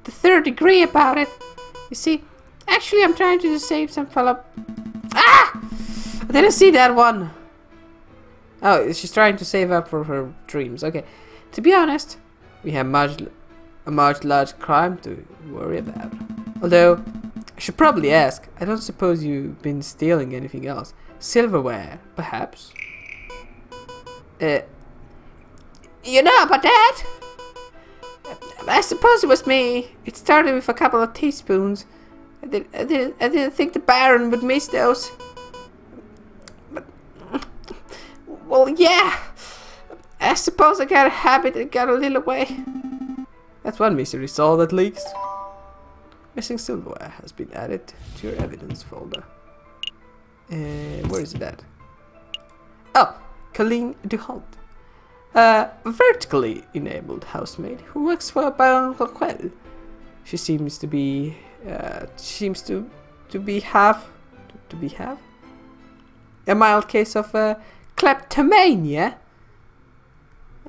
the third degree about it. You see, actually I'm trying to just save some fella. Ah! I didn't see that one. Oh, she's trying to save up for her dreams. Okay. To be honest, we have a much large crime to worry about. Although, I should probably ask, I don't suppose you've been stealing anything else. Silverware, perhaps? You know about that? I suppose it was me. It started with a couple of teaspoons. I didn't think the Baron would miss those. But, well, yeah. I suppose I got a habit and got a little away. That's one mystery solved at least. Missing silverware has been added to your evidence folder. Where is that? Oh, Colleen DeHalt. A vertically enabled housemaid who works for Baron Rockwell. She seems to be have a mild case of kleptomania.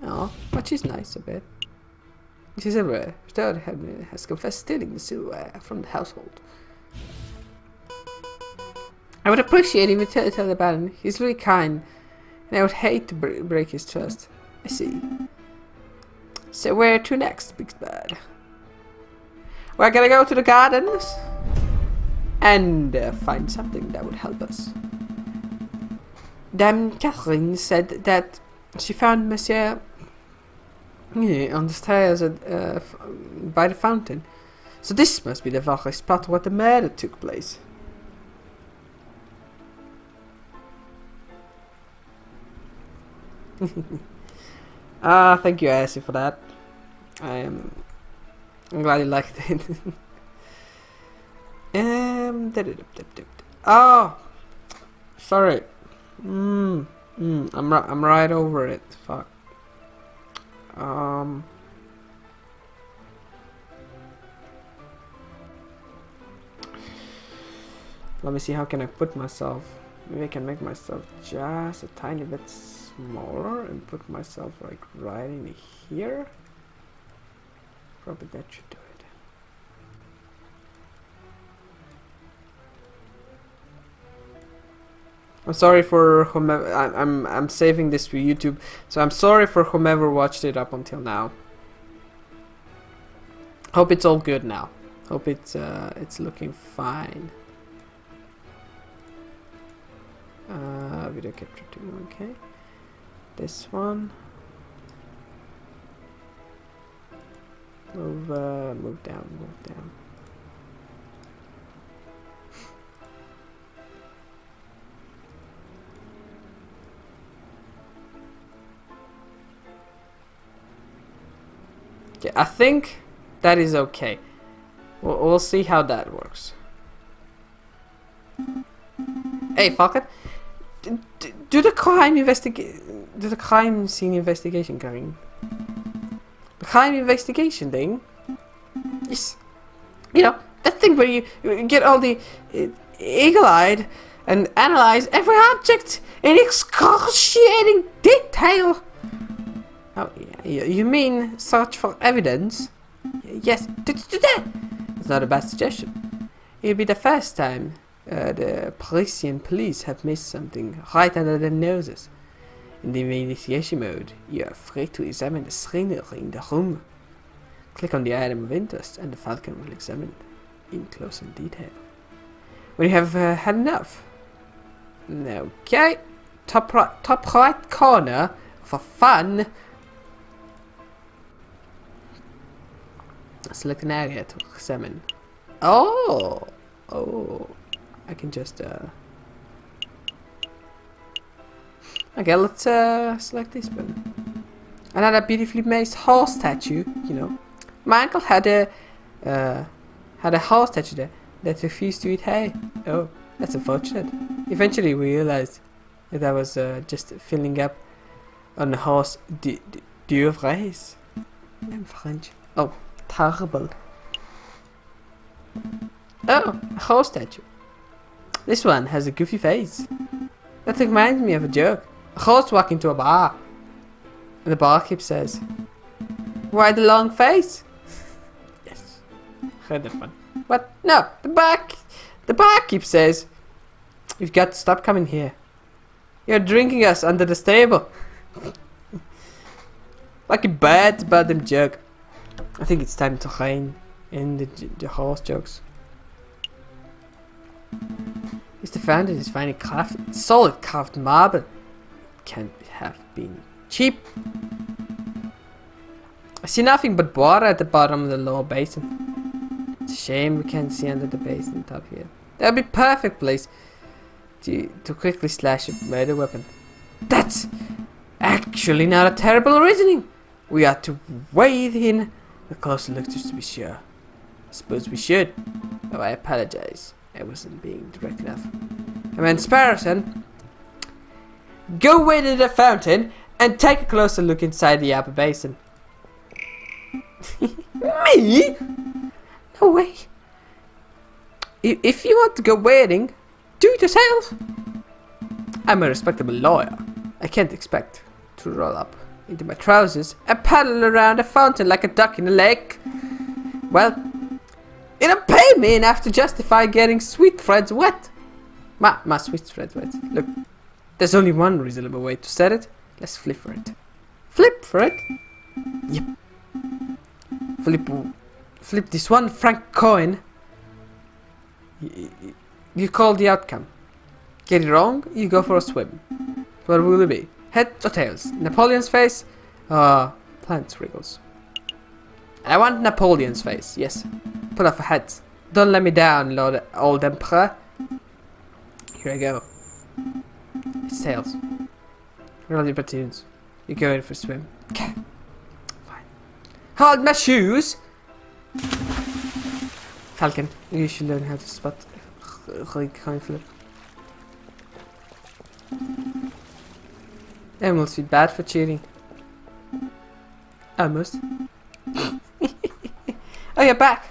Oh, but she's nice a bit. She's everywhere. Third has confessed stealing the silverware from the household. I would appreciate if you tell the Baron. He's really kind, and I would hate to break his trust. I see. So where to next, Big Bird? We're gonna go to the gardens. and find something that would help us. Dame Catherine said that she found Monsieur on the stairs by the fountain. So this must be the very spot where the murder took place. Thank you, Ashley, for that. I'm glad you liked it. Oh, sorry. I'm right over it. Fuck. Let me see, how can I put myself? Maybe I can make myself just a tiny bit smaller and put myself like right in here. Probably that should do it. I'm sorry for whomever. I'm saving this for YouTube, so I'm sorry for whomever watched it up until now. Hope it's all good now. Hope it's looking fine. Video capture 2, okay. This one. Move down, move down. Okay, I think that is okay. We'll see how that works. Hey, Falcon. Do the crime scene investigation going? The crime investigation thing? Yes. You know, that thing where you get all the eagle-eyed and analyze every object in excruciating detail. Oh, yeah. You mean search for evidence? Yes. Do that. It's not a bad suggestion. It'll be the first time the Parisian police have missed something right under their noses. In the investigation mode, you are free to examine the scenery in the room. Click on the item of interest and the Falcon will examine it in closer detail. When you have had enough. Okay. Top right corner for fun. Select an area to examine. Oh. I can just okay, let's select this one. Another beautifully made horse statue, you know. My uncle had a horse statue there that refused to eat hay. Oh, that's unfortunate. Eventually we realized that I was just filling up on the horse du race. I'm French. Oh, terrible. Oh, a horse statue. This one has a goofy face. That reminds me of a joke. A horse walking to a bar. And the barkeep says, "Why the long face?" Yes. Heard that one. What? No, the barkeep says, "You've got to stop coming here. You're drinking us under the stable." Fucking bad about them joke. I think it's time to rein in the horse jokes. Mr. Fountain is finely crafted, solid carved marble. Can't have been cheap. I see nothing but water at the bottom of the lower basin. It's a shame we can't see under the basin top here. That'd be perfect place to quickly slash a murder weapon. That's actually not a terrible reasoning. We ought to wade in a closer look just to be sure. I suppose we should. Oh, I apologize. I wasn't being direct enough. I meant Sparrowson. Go wade in the fountain and take a closer look inside the upper basin. Me? No way. If you want to go wading, do it yourself. I'm a respectable lawyer. I can't expect to roll up into my trousers and paddle around a fountain like a duck in a lake. Well, it'll pay me enough to justify getting sweet threads wet. My sweet threads wet. Look, there's only one reasonable way to set it. Let's flip for it. Flip for it? Yep. Flip this 1 franc coin You call the outcome. Get it wrong, you go for a swim. What will it be? Heads or tails? Napoleon's face? Planet wriggles. I want Napoleon's face, yes. Pull off a head. Don't let me down, Lord Old Emperor. Here I go. It's tails. Roll your platoons. You go in for a swim. Okay. Fine. Hold my shoes! Falcon, you should learn how to spot coin flip. Almost be bad for cheating. Almost. Oh, you're back.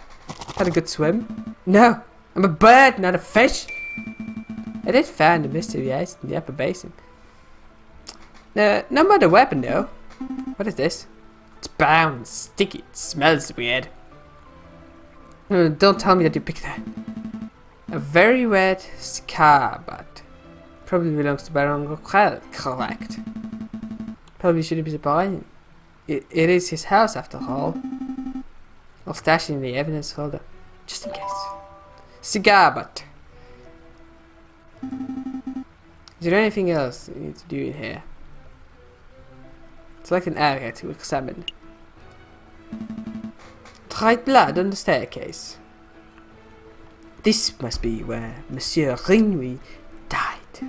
Had a good swim? No, I'm a bird, not a fish. I did find a mystery ice in the upper basin. No matter weapon though. What is this? It's brown, sticky, it smells weird. Don't tell me that you picked that. A very wet scar, but probably belongs to Baron correct. Probably shouldn't be surprising. It is his house after all. I'll stash it in the evidence folder, just in case. Cigar butt. Is there anything else you need to do in here? Select an area to examine. Dried blood on the staircase. This must be where Monsieur Rinui died. Do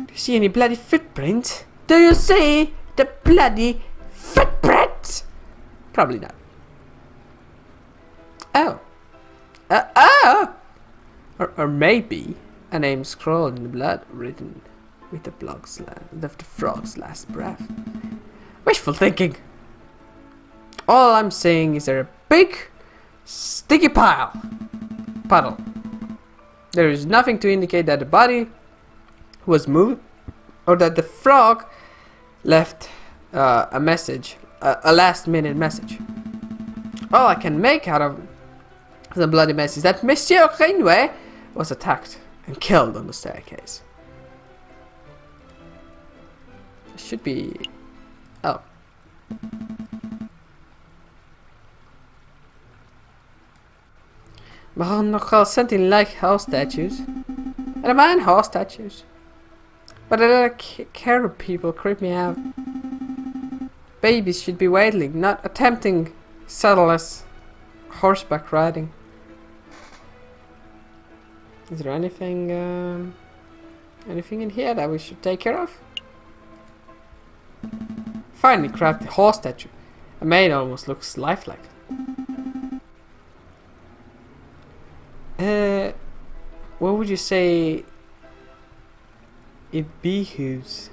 you see any bloody footprints? Do you see the bloody footprints? Probably not. Oh. Oh! Or maybe a name scrawled in the blood written with the frog's last breath. Wishful thinking. All I'm saying is there a big sticky puddle. There is nothing to indicate that the body was moved or that the frog left a message, a last minute message. All I can make out of the bloody mess is that Monsieur Rainway was attacked and killed on the staircase. It should be... oh. Baron Nochal something like horse statues. I don't mind horse statues. But the little carrot people creep me out. Babies should be waddling, not attempting subtlest horseback riding. Is there anything in here that we should take care of? Finally crafted horse statue. A maid almost looks lifelike. What would you say it behooves?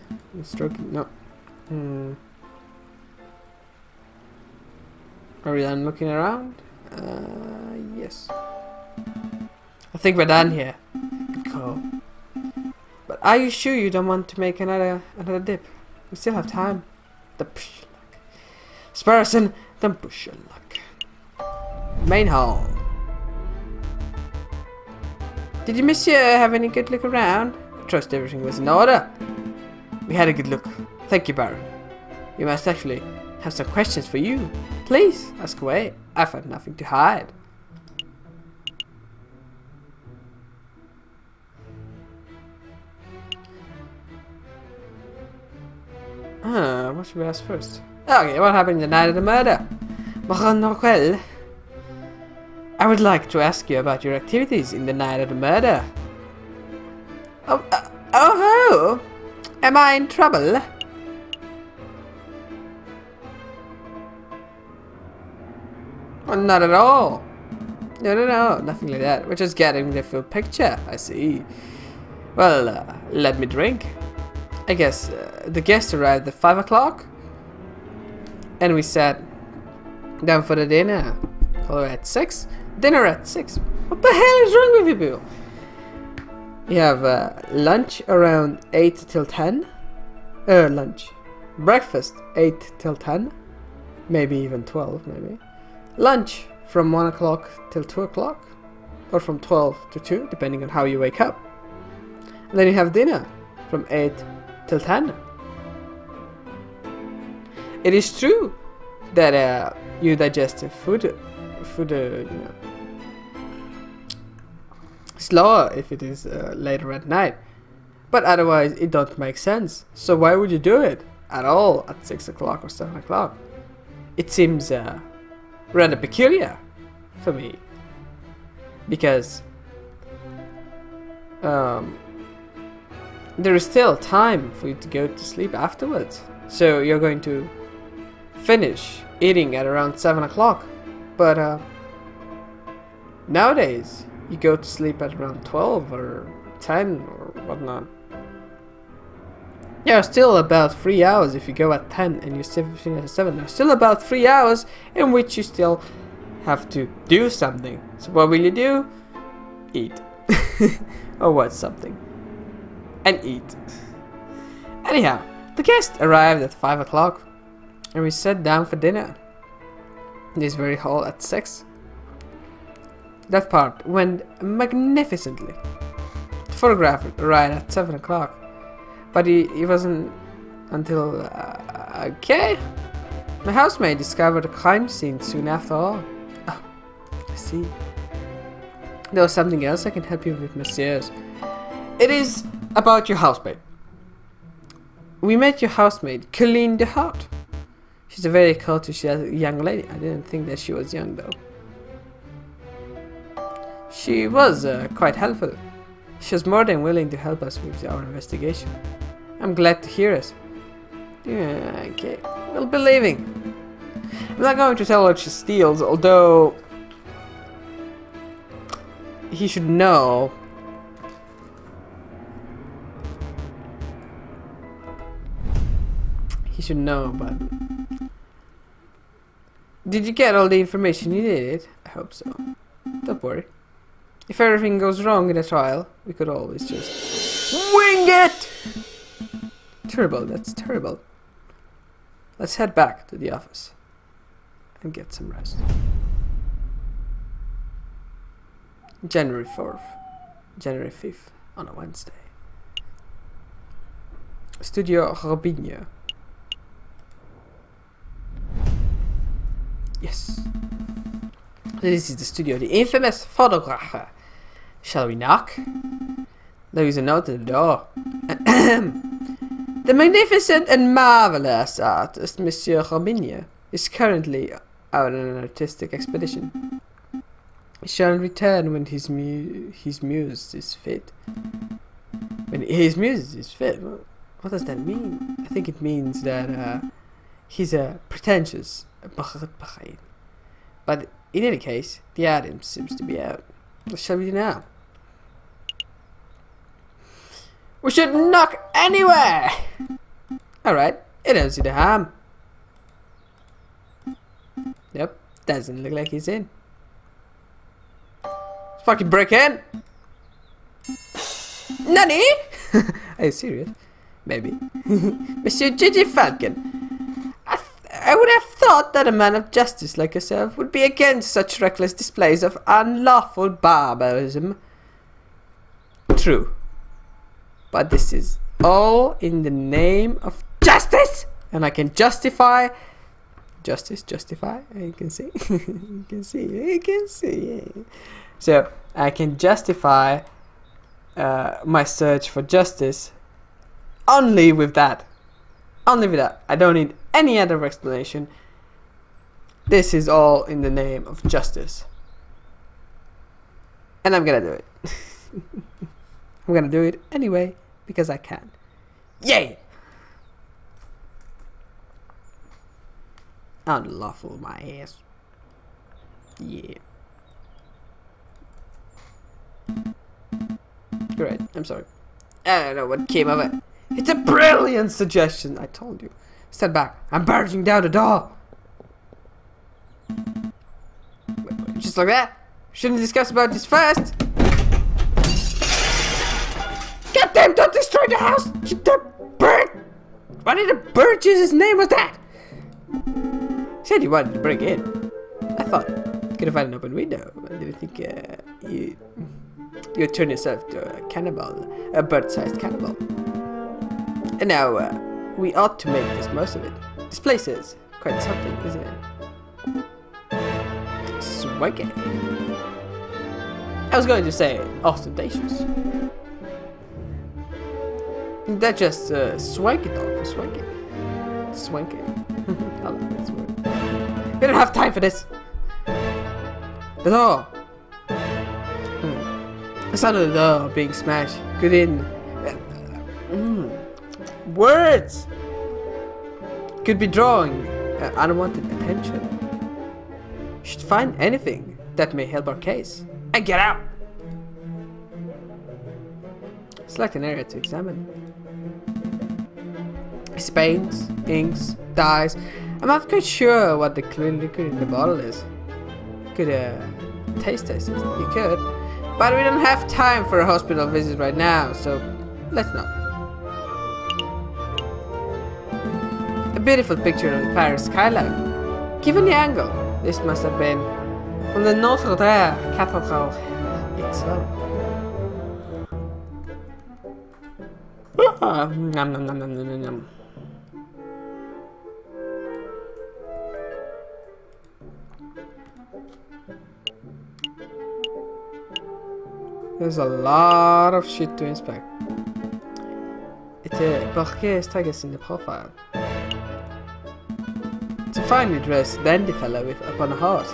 No. Are we done looking around? Yes. I think we're done here. Good call. But are you sure you don't want to make another dip? We still have time. Don't push your luck. Sparrowson, don't push your luck. Main hall. Did you, monsieur, have any good look around? I trust everything was in order. We had a good look. Thank you, Baron. We must actually have some questions for you. Please, ask away. I've had nothing to hide. What should we ask first? Okay, what happened the night of the murder? Baron Norquel, I would like to ask you about your activities in the night of the murder. Oh, am I in trouble? Oh, not at all. No, nothing like that. We're just getting the full picture, I see. Well, let me drink. I guess the guests arrived at 5 o'clock. And we sat down for the dinner. Or at 6? Dinner at 6. What the hell is wrong with you people? You have lunch around 8 till 10. Lunch. Breakfast 8 till 10. Maybe even 12, maybe. Lunch from 1 o'clock till 2 o'clock. Or from 12 to 2, depending on how you wake up. And then you have dinner from 8 till 10. It is true that you digest food, you know, slower if it is later at night. But otherwise it don't make sense. So why would you do it at all at 6 o'clock or 7 o'clock? It seems rather peculiar for me. Because there is still time for you to go to sleep afterwards. So you're going to finish eating at around 7 o'clock. But nowadays you go to sleep at around 12 or 10 or whatnot. There are still about 3 hours if you go at 10 and you still finish at 7. There's still about 3 hours in which you still have to do something. So what will you do? Eat. Or watch something. And eat. Anyhow, the guest arrived at 5 o'clock and we sat down for dinner in this very hall at 6. That part went magnificently. The photographer arrived at 7 o'clock. But he wasn't until... okay. My housemaid discovered a crime scene soon after all. Oh, I see. There was something else I can help you with, messieurs. It is about your housemaid. We met your housemaid, Colleen de Hart. She's a very courteous young lady. I didn't think that she was young though. She was quite helpful. She was more than willing to help us with our investigation. I'm glad to hear it. Yeah, okay. We'll be leaving. I'm not going to tell what she steals, although he should know. He should know, but did you get all the information you needed? I hope so. Don't worry. If everything goes wrong in a trial, we could always just wing it! Terrible, that's terrible. Let's head back to the office and get some rest. January 4th, January 5th, on a Wednesday. Studio Robinho. Yes. This is the studio of the infamous photographer. Shall we knock? There is a note at the door. The magnificent and marvelous artist, Monsieur Robinho, is currently out on an artistic expedition. He shall return when his muse is fit. When his muse is fit? What does that mean? I think it means that he's a pretentious Bahrain. But in any case, the item seems to be out. What shall we do now? We should knock anywhere! Alright, it don't see the harm. Yep, doesn't look like he's in. Let's fucking break in! Nani? Are you serious? Maybe. Monsieur Jayjay Falcon. I would have thought that a man of justice like yourself would be against such reckless displays of unlawful barbarism. True. But this is all in the name of justice! And I can justify... justify? You can see. You can see. You can see. So, I can justify my search for justice only with that. Only with that. I don't need any other explanation. This is all in the name of justice. And I'm gonna do it. I'm gonna do it anyway, because I can. Yay! Unlawful my ass. Yeah. You're right, I'm sorry. I don't know what came of it. It's a brilliant suggestion, I told you. Step back, I'm barging down the door. Wait, just like that? Shouldn't discuss about this first? Goddamn, don't destroy the house! You damn bird! What did the bird Jesus' name was that? Said you wanted to break in. I thought you could have had an open window. I didn't think you'd turn yourself to a cannibal, a bird-sized cannibal. And now, we ought to make this most of it. This place is quite something, isn't it? Swaggy. I was going to say ostentatious. That's just swanky dog for swanky. Swanky. I like this word. We don't have time for this. The door. The sound of the door being smashed. Good in. Words could be drawing unwanted attention. Should find anything that may help our case and get out. Select an area to examine. It's paints, inks, dyes. I'm not quite sure what the clear liquid in the bottle is. Could taste test it. You could, but we don't have time for a hospital visit right now, so let's not. A beautiful picture of the Paris skyline. Given the angle, this must have been from the Notre Dame Cathedral itself. Nom, nom, nom, nom, nom, nom. There's a lot of shit to inspect. Était Barquet Stagus in the profile. It's a finely dressed dandy fella with upon a horse.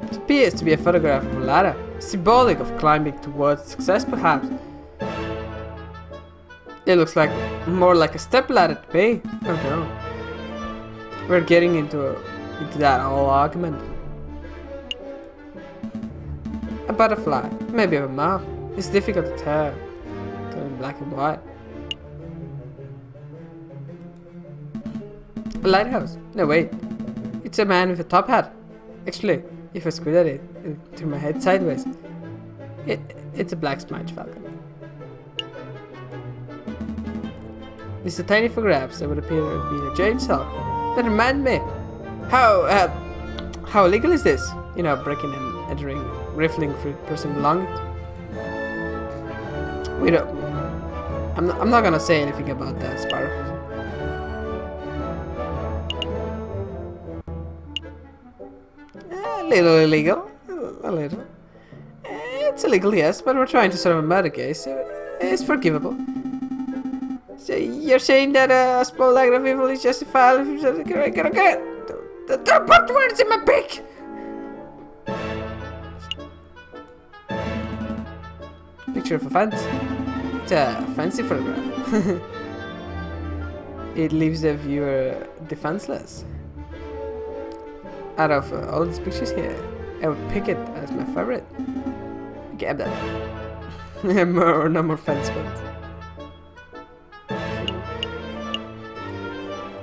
It appears to be a photograph of a ladder, symbolic of climbing towards success perhaps. It looks like more like a step ladder to me. I don't know. We're getting into that whole argument. A butterfly, maybe a moth. It's difficult to tell. In black and white. A lighthouse? No wait. It's a man with a top hat. Actually, if I squint at it, turn my head sideways. It's a black smudge falcon. These are tiny photographs that would appear to be a giant cell. That remind me. How illegal is this? You know, breaking and entering, rifling for person belonging. We don't. I'm not gonna say anything about that, Sparrowson. A little illegal, a little. It's illegal, yes, but we're trying to solve a murder case, so it's forgivable. So you're saying that a small act of evil is justified? Don't put words in my beak! Picture of a fence. It's a fancy photograph. It leaves the viewer defenseless. Out of all these pictures here, I would pick it as my favorite. Get that. No more fence ones.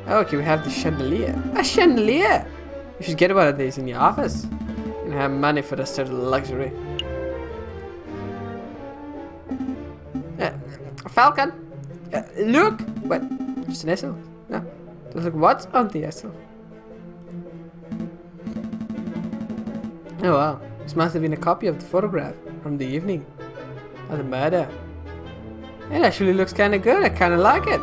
Okay, we have the chandelier. A chandelier! You should get one of these in your office. And have money for the sort of luxury. Falcon! Look! What? Just an easel? No. Look, what's on the easel? Oh wow. This must have been a copy of the photograph from the evening of the murder. It actually looks kinda good. I kinda like it.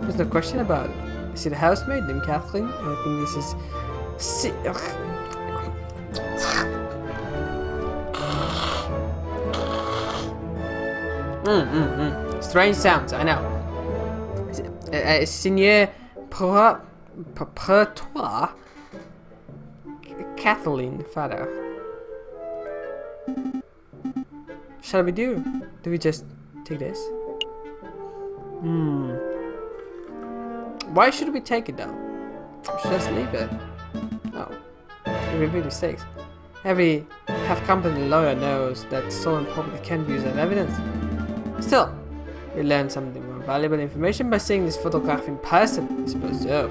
There's no question about it. I see the housemaid named Kathleen, and I think this is... Strange sounds, I know. Seigneur Prétoire Kathleen Father. Shall we do? Do we just take this? Why should we take it though? We should just leave it. No. There will be mistakes. Every half-competent lawyer knows that stolen property can be used as evidence. Still, we learn something more valuable information by seeing this photograph in person. I suppose so.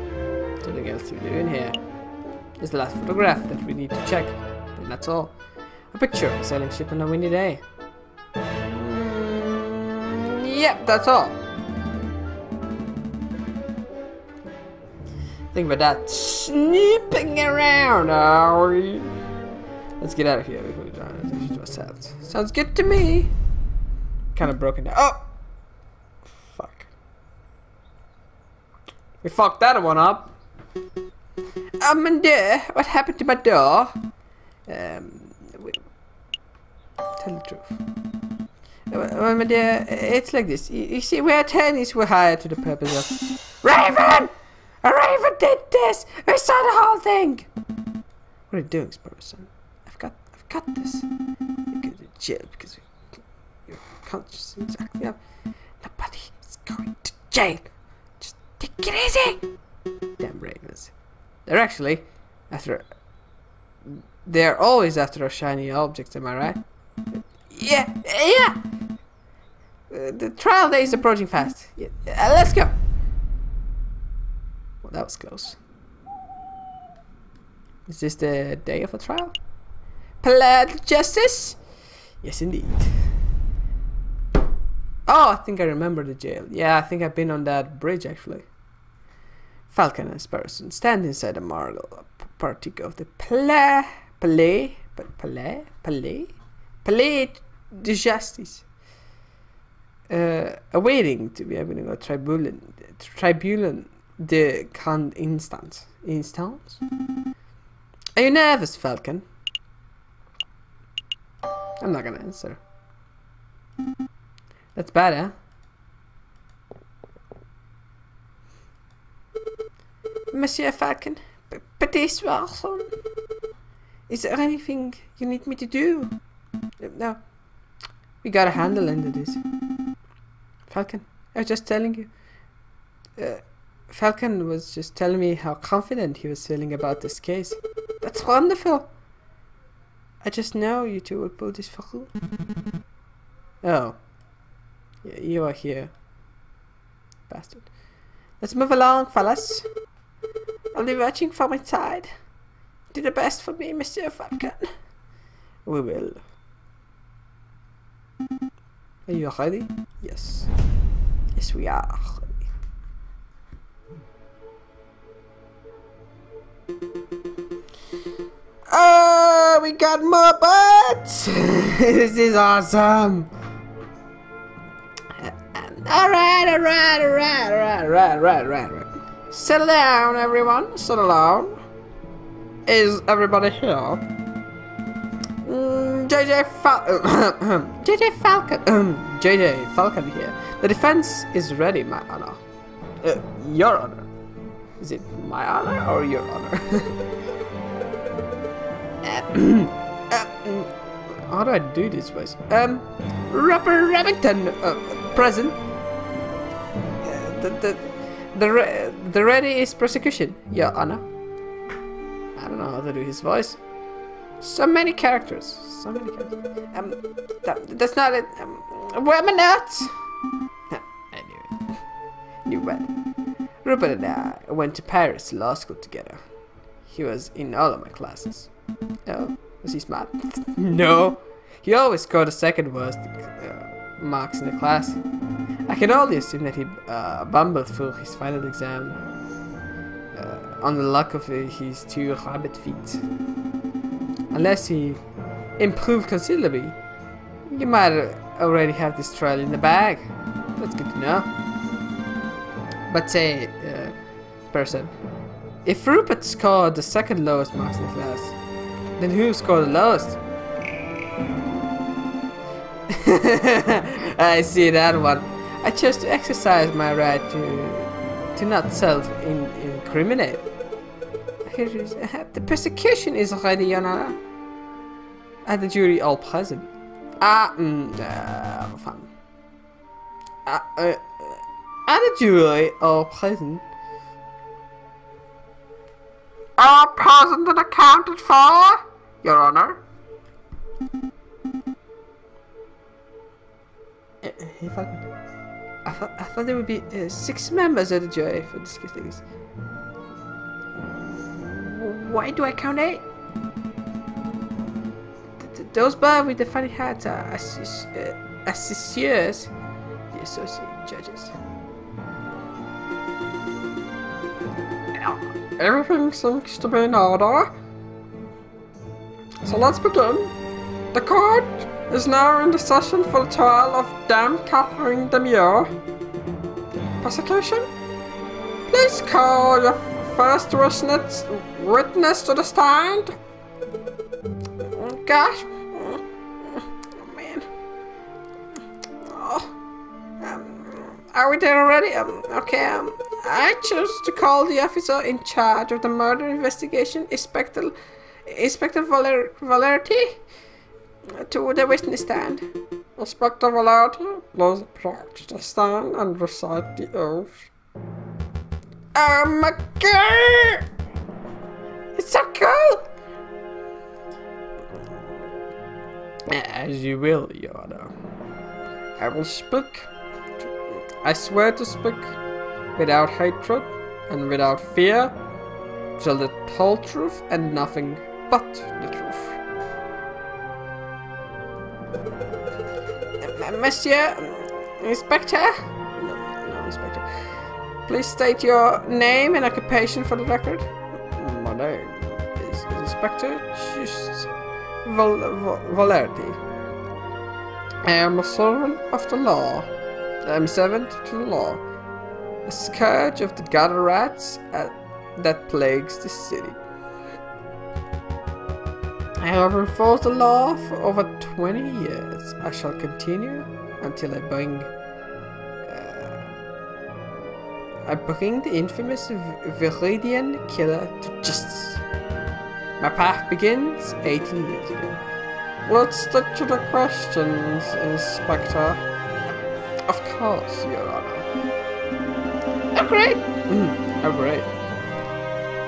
Something else to do in here. This is the last photograph that we need to check. And that's all. A picture of a sailing ship on a windy day. Yep, that's all. Think about that. Snooping around, are we? Let's get out of here before we draw attention to ourselves. Sounds good to me. Kind of broken down. Oh! Fuck. We fucked that one up. my dear, what happened to my door? Wait. Tell the truth. Well, my dear, it's like this. You see, we're attorneys were hired to the purpose of... Raven! A raven did this! We saw the whole thing! What are you doing, Sparrowson? I've got this. You go to jail because your conscience is acting up. Nobody is going to jail. Just take it easy. Damn ravens. They're always after our shiny objects, am I right? Yeah. The trial day is approaching fast. Yeah, let's go. Well, that was close. Is this the day of the trial? Polite justice? Yes, indeed. Oh, I think I remember the jail. Yeah, I think I've been on that bridge, actually. Falcon and Sparrowson stand inside the marble partique of the Palais de Justice, awaiting to be having a tribunal de grande instance. Are you nervous, Falcon? I'm not gonna answer. That's bad, huh? Monsieur Falcon, petit Sparrowson. Is there anything you need me to do? No. We got a handle into this. Falcon, I was just telling you. Falcon was just telling me how confident he was feeling about this case. That's wonderful. I just know you two will pull this through. Oh. Yeah, you are here. Bastard. Let's move along, fellas. I'll be watching from inside. Do the best for me, Monsieur Falcon. We will. Are you ready? Yes. Yes, we are ready. Oh, we got more butts! This is awesome! Alright. Settle down, everyone. Settle down. Is everybody here? Jayjay Falcon. Jayjay Falcon here. The defense is ready, my honor. Your honor. Is it my honor or your honor? How do I do this voice? Rupert Remington, present. The ready is prosecution, your honor. I don't know how to do his voice. So many characters. That's not it. Where are my notes? I knew it. Rupert and I went to Paris law school together. He was in all of my classes. Oh, was he smart? No. He always scored the second worst marks in the class. I can only assume that he bumbled through his final exam on the luck of his 2 rabbit feet. Unless he improved considerably, you might already have this trial in the bag. That's good to know. But say, person, if Rupert scored the second lowest marks in the class, then who scored the lowest? I see that one. I chose to exercise my right to not self-incriminate. The prosecution is ready, Your Honor. And the jury all present. Fun. And the jury all present. All present and accounted for, Your Honor. Hey, Falcon. I thought there would be 6 members of the jury for this case. Why do I count 8? Those above with the funny hats are assessors, the associate judges. Everything seems to be in order. So let's begin. The court is now in the session for the trial of Dame Catherine Demure. Prosecution, please call your first witness to the stand? Oh, gosh. Oh, man. Oh. Are we there already? Okay, I choose to call the officer in charge of the murder investigation, Inspector Valerty, to the witness stand. Inspector Valerty, please approach the stand and recite the oath. Oh my god! It's so cool! As you will, Your Honor. I will speak. I swear to speak without hatred and without fear, tell the whole truth and nothing but the truth. Monsieur Inspector? No, Inspector. Please state your name and occupation for the record. My name is Inspector Just Valerty. I am a servant of the law. I am servant to the law. A scourge of the gutter rats that plagues the city. I have enforced the law for over 20 years. I shall continue until I bring the infamous Viridian killer to justice. My path begins 18 years ago. Let's stick to the questions, Inspector. Of course, Your Honor. Oh, great! Oh, great.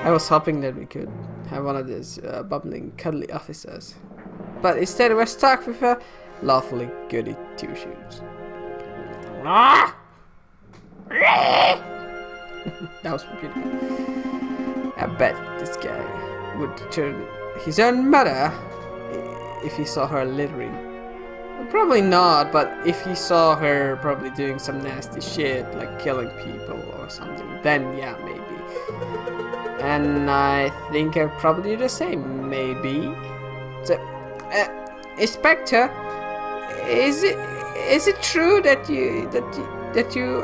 I was hoping that we could have one of these bubbling, cuddly officers. But instead we're stuck with a lawfully goody two-shoes. Ah! That was beautiful. I bet this guy would turn his own mother if he saw her littering. Well, probably not, but if he saw her probably doing some nasty shit, like killing people or something, then yeah, maybe. And I think I'd probably do the same, maybe. So, Inspector, is it true that you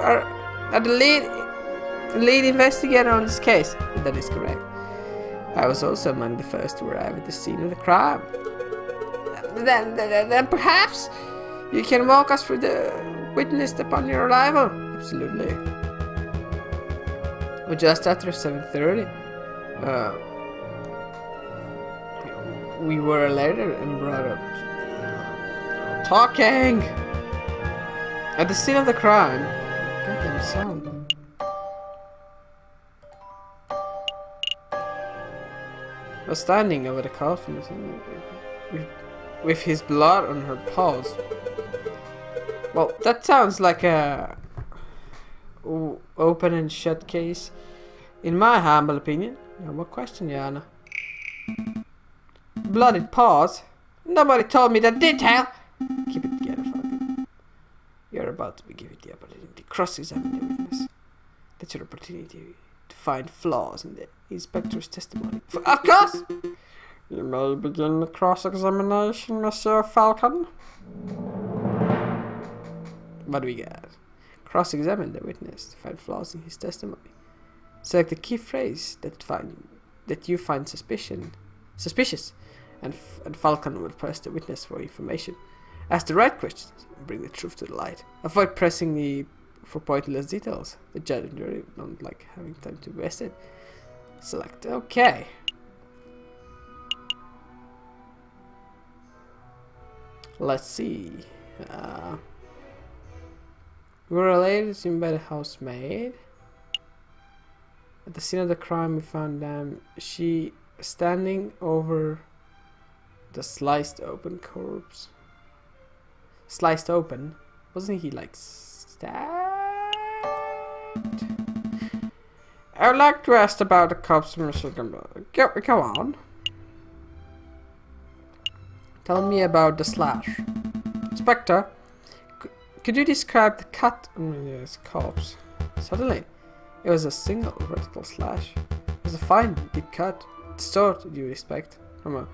are the lead investigator on this case? That is correct. I was also among the first to arrive at the scene of the crime. Then perhaps you can walk us through the witness upon your arrival. Absolutely. Well, just after 7:30, we were alerted and brought up talking at the scene of the crime. Goddamn sound. Was standing over the coffin with his blood on her paws. Well, that sounds like a open and shut case, in my humble opinion. No more question, Your Honor. Blooded paws? Nobody told me that detail! Keep it together, Falcon. You're about to be given the opportunity to cross-examine the witness. That's your opportunity to find flaws in the inspector's testimony. Of course! You may begin the cross-examination, Monsieur Falcon. What do we got? Cross-examine the witness to find flaws in his testimony. Select the key phrase that you find suspicious, and Falcon will press the witness for information. Ask the right questions and bring the truth to the light. Avoid pressing for pointless details. The judge and jury don't like having time to waste it. Select OK. Let's see. We were related seen by the housemaid. At the scene of the crime, we found she standing over the sliced open corpse. Sliced open? Wasn't he like stabbed? I would like to ask about the corpse, Mr. Gumbo. Go on. Tell me about the slash. Inspector, could you describe the cut on his corpse? Certainly. It was a single vertical slash. It was a fine, deep cut. The sort you expect from a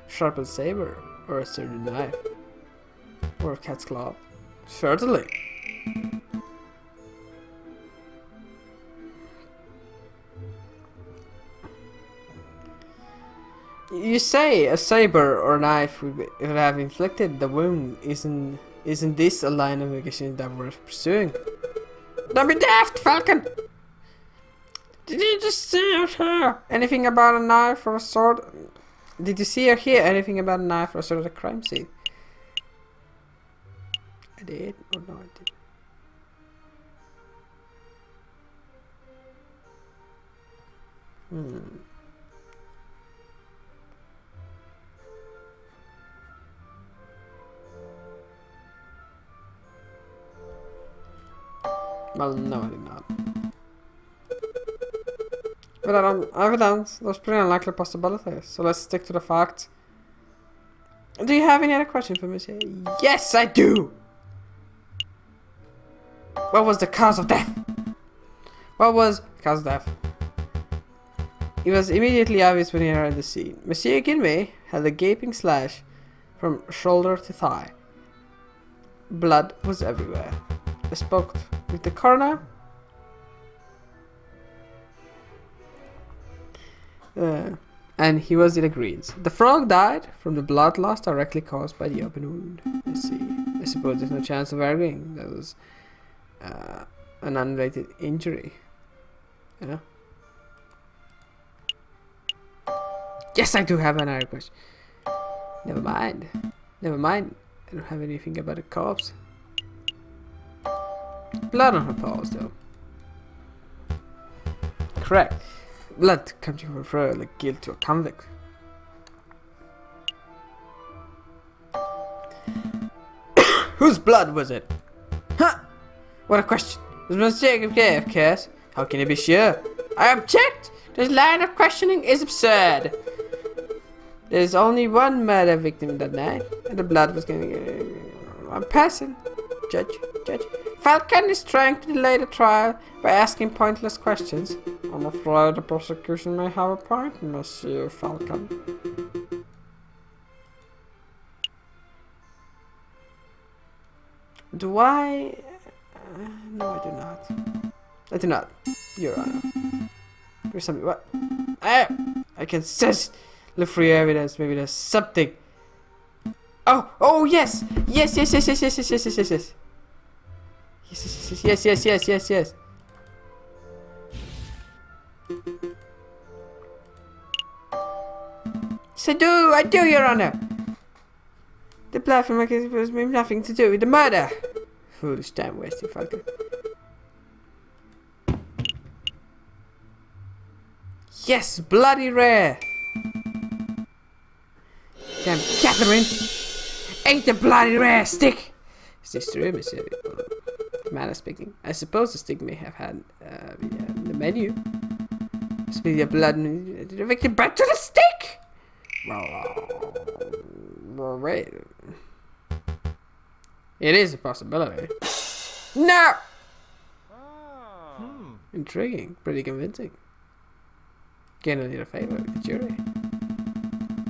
sharpened saber or a sturdy knife. Or a cat's claw. Certainly. You say a saber or knife would have inflicted the wound. Isn't this a line of investigation that we're pursuing? Don't be daft, Falcon! Did you just see or hear anything about a knife or a sword? Did you see or hear anything about a knife or a sword at the crime scene? I did or no, I didn't. Well, no, I did not. Without evidence, there's pretty unlikely possibilities, so let's stick to the facts. Do you have any other questions for me? Yes, I do! What was the cause of death? What was the cause of death? It was immediately obvious when he arrived at the scene. Monsieur Guillemets had a gaping slash from shoulder to thigh. Blood was everywhere. I spoke with the coroner. And he was in agreement. The frog died from the blood loss directly caused by the open wound. I see. I suppose there's no chance of arguing. That was an unrelated injury. Yeah. Yes, I do have another question. Never mind. Never mind. I don't have anything about the corpse. Blood on her paws, though. Correct. Blood comes to refer like guilt to a convict. Whose blood was it? Huh! What a question. It was Monsieur Guillemets, of course. How can you be sure? I object! This line of questioning is absurd. There's only one murder victim that night, and the blood was going to... I'm passing. Judge. Falcon is trying to delay the trial by asking pointless questions. I'm afraid the prosecution may have a point, Monsieur Falcon. Do I... no, I do not. I do not, Your Honor. There's something... What? I can sense... Look for your evidence. Maybe there's something. Oh, yes. Yes. Yes, I do, Your Honor. The blood from my case was nothing to do with the murder. Foolish time wasting, Falcon. Yes, bloody rare. Damn, Catherine! Ain't the bloody rare stick! Is this true, Monsieur? The man is speaking. I suppose the stick may have had the menu. Speaking of blood, did the victim back to the stick? Well, wait. It is a possibility. No! Intriguing. Pretty convincing. Can only a favor with the jury.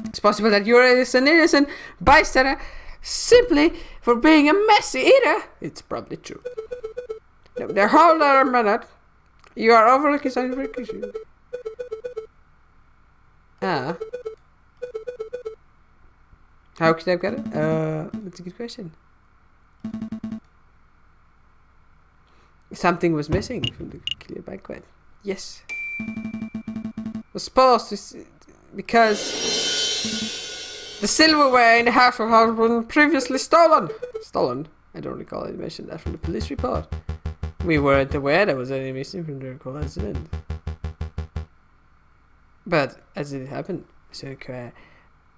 It's possible that you're an innocent bystander simply for being a messy eater. It's probably true. Now, hold on a minute. You are overlooking something very crucial. How could I have got it? That's a good question. Something was missing from the clear banquet. Yes. Was supposed to, because the silverware in the household has been previously stolen. Stolen? I don't recall it mentioned that from the police report. We weren't aware there was any missing from the recall incident. But as it happened, Sir Claire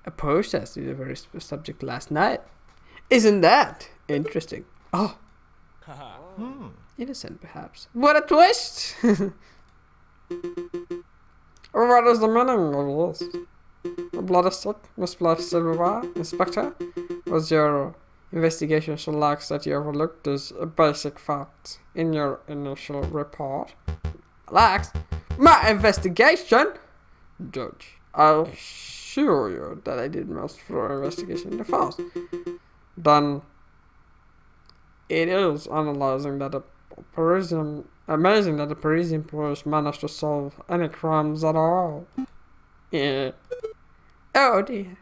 approached us to the very subject last night. Isn't that interesting? Oh. Innocent, perhaps. What a twist! What is the meaning of this? A bloody stick, Miss Blood Silverware, Inspector? Was your investigation so lax that you overlooked this basic fact in your initial report? Lax? My investigation? Judge, I assure you that I did most thorough investigation in the past. Then it is amazing that the Parisian police managed to solve any crimes at all. Yeah. Oh dear.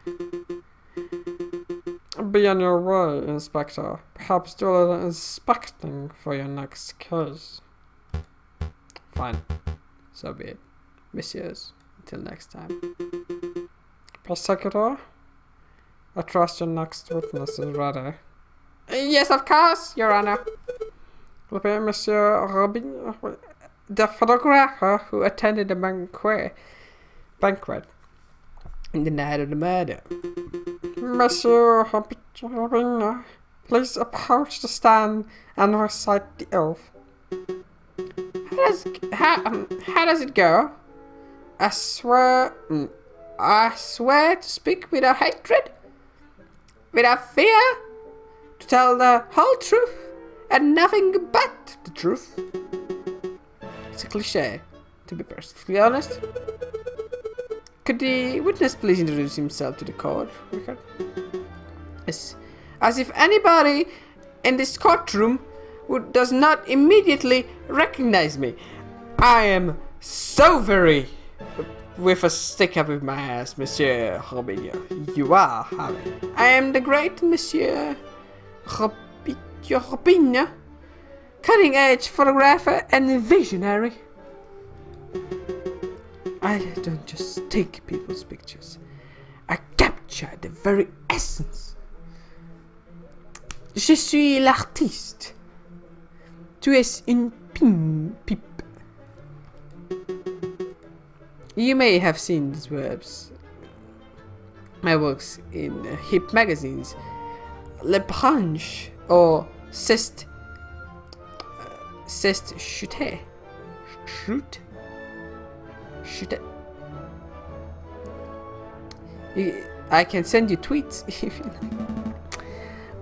Be on your way, Inspector. Perhaps do a little inspecting for your next case. Fine. So be it. Messieurs, until next time. Prosecutor, I trust your next witness is ready. Yes, of course, Your Honor. Be Monsieur Robin, The photographer who attended the banquet In the night of the murder. Monsieur Robin, please approach the stand and recite the oath. How does it go? I swear to speak without hatred, without fear, to tell the whole truth and nothing but the truth. It's a cliche, to be perfectly honest. Could the witness please introduce himself to the court, Richard? Yes. As if anybody in this courtroom does not immediately recognize me. I am so very with a stick up with my ass, Monsieur Robinho. You are, Harry. I am the great Monsieur Robinho, cutting-edge photographer and visionary. I don't just take people's pictures. I capture the very essence. Je suis l'artiste. Tu es une pipe. You may have seen these my works in hip magazines, Le Branche or Cest Chute. I can send you tweets if you like.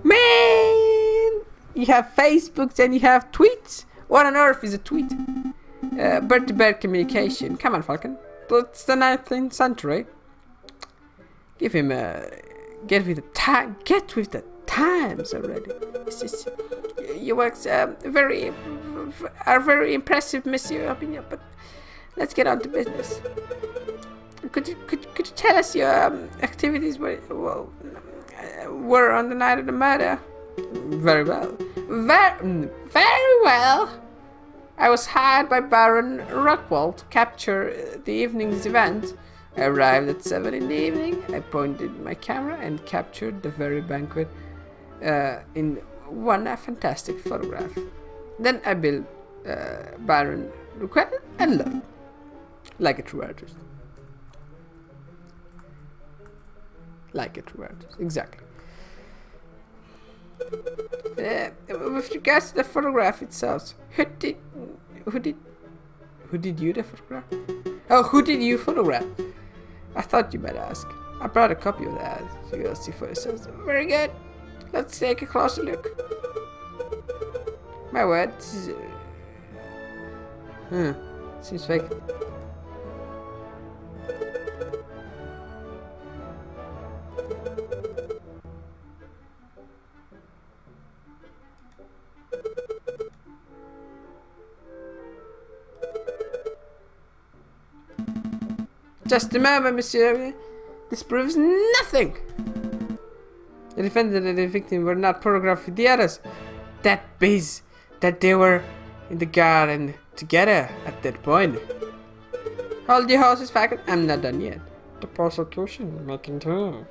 Man! You have Facebooks and you have tweets? What on earth is a tweet? Bird-to-bird communication. Come on, Falcon. It's the 19th century. Get with the time. Get with the times already. Your works are very impressive, Monsieur Robinho, but let's get on to business. Could you tell us your activities were on the night of the murder? Very well. Very well. I was hired by Baron Rockwell to capture the evening's event. I arrived at 7 in the evening. I pointed my camera and captured the very banquet in one fantastic photograph. Then I built Baron Rockwell and looked like a true artist. Like a true artist, exactly. With regards to the photograph itself, who did you the photograph? Oh, who did you photograph? I thought you might ask. I brought a copy of that, so you'll see for yourselves. Very good. Let's take a closer look. My word, this is... seems fake. Just a moment, monsieur. This proves nothing. The defendant and the victim were not photographed with the others. That means that they were in the garden together at that point. Hold your horses, Falcon. I'm not done yet. The prosecution may continue.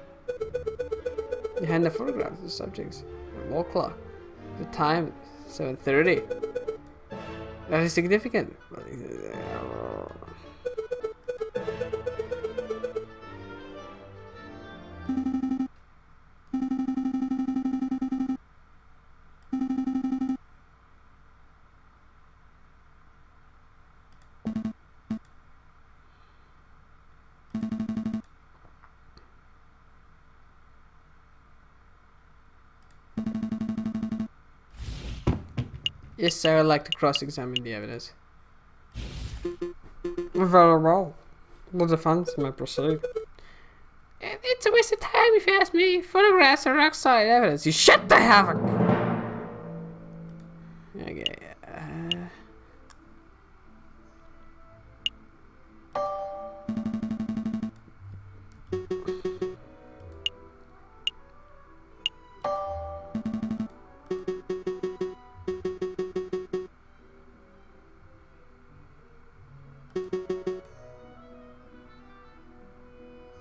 Behind the photograph of the subjects, a wall clock. The time, 7:30. That is significant. Yes, sir, I'd like to cross-examine the evidence. Very well. The defense may proceed. It's a waste of time if you ask me. Photographs are rock-solid evidence. You shut the havoc! Okay,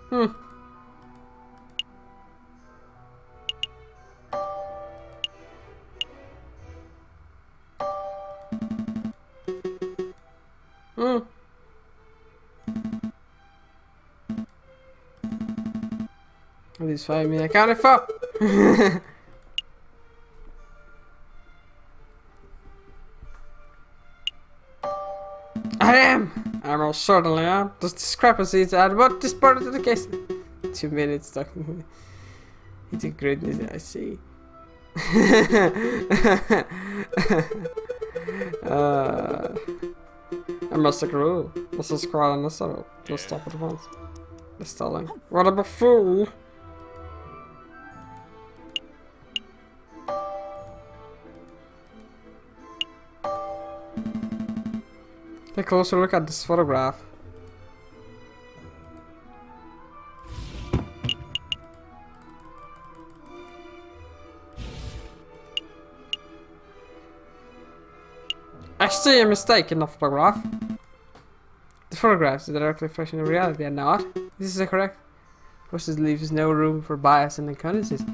Hmm. Hmm. At least 5 minutes accounted for. I most certainly am. This discrepancy is at what this part of the case. 2 minutes talking. It's a greatness, I see. I must agree. This is quite unnecessary. Let's stop at once. The stalling. What a buffoon! Take a closer look at this photograph. I see a mistake in the photograph. The photographs are directly reflecting the reality and not. This is correct. Process leaves no room for bias and inconsistencies.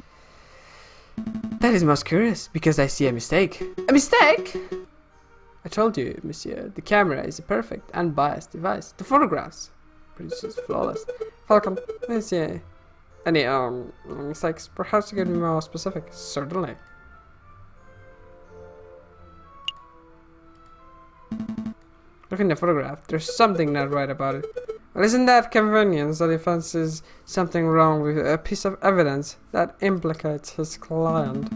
That is most curious, because I see a mistake. A mistake? I told you, monsieur, the camera is a perfect, unbiased device. The photographs produces flawless. Falcon, let's see any mistakes. Perhaps you could be more specific. Certainly. Look in the photograph. There's something not right about it. Well, isn't that convenience that he fancies something wrong with a piece of evidence that implicates his client?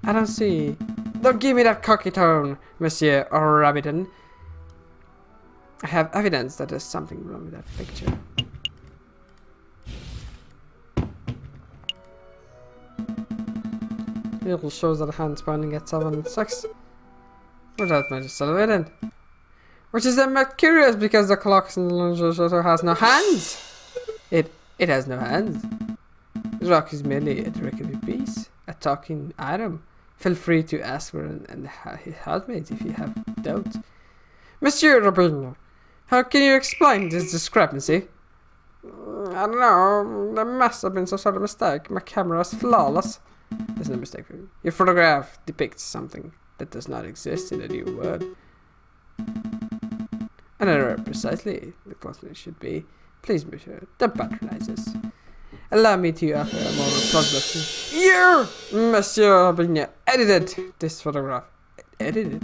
I don't see. Don't give me that cocky tone, Monsieur Rabbiton. I have evidence that there's something wrong with that picture. It shows that the hand's pointing at 7 and 6. Without much accelerated. Which is then curious because the clock in the Lunge has no hands. It has no hands. The rock is merely a decorative piece, a talking item. Feel free to ask for his housemate if you have doubts. Monsieur Robin, how can you explain this discrepancy? I don't know. There must have been some sort of mistake. My camera is flawless. There's no mistake for you. Your photograph depicts something that does not exist in the new world. Another precisely the closely should be. Please, monsieur, don't patronize us. Allow me to offer a more plausible. You, Monsieur Robin, edited this photograph. Edited?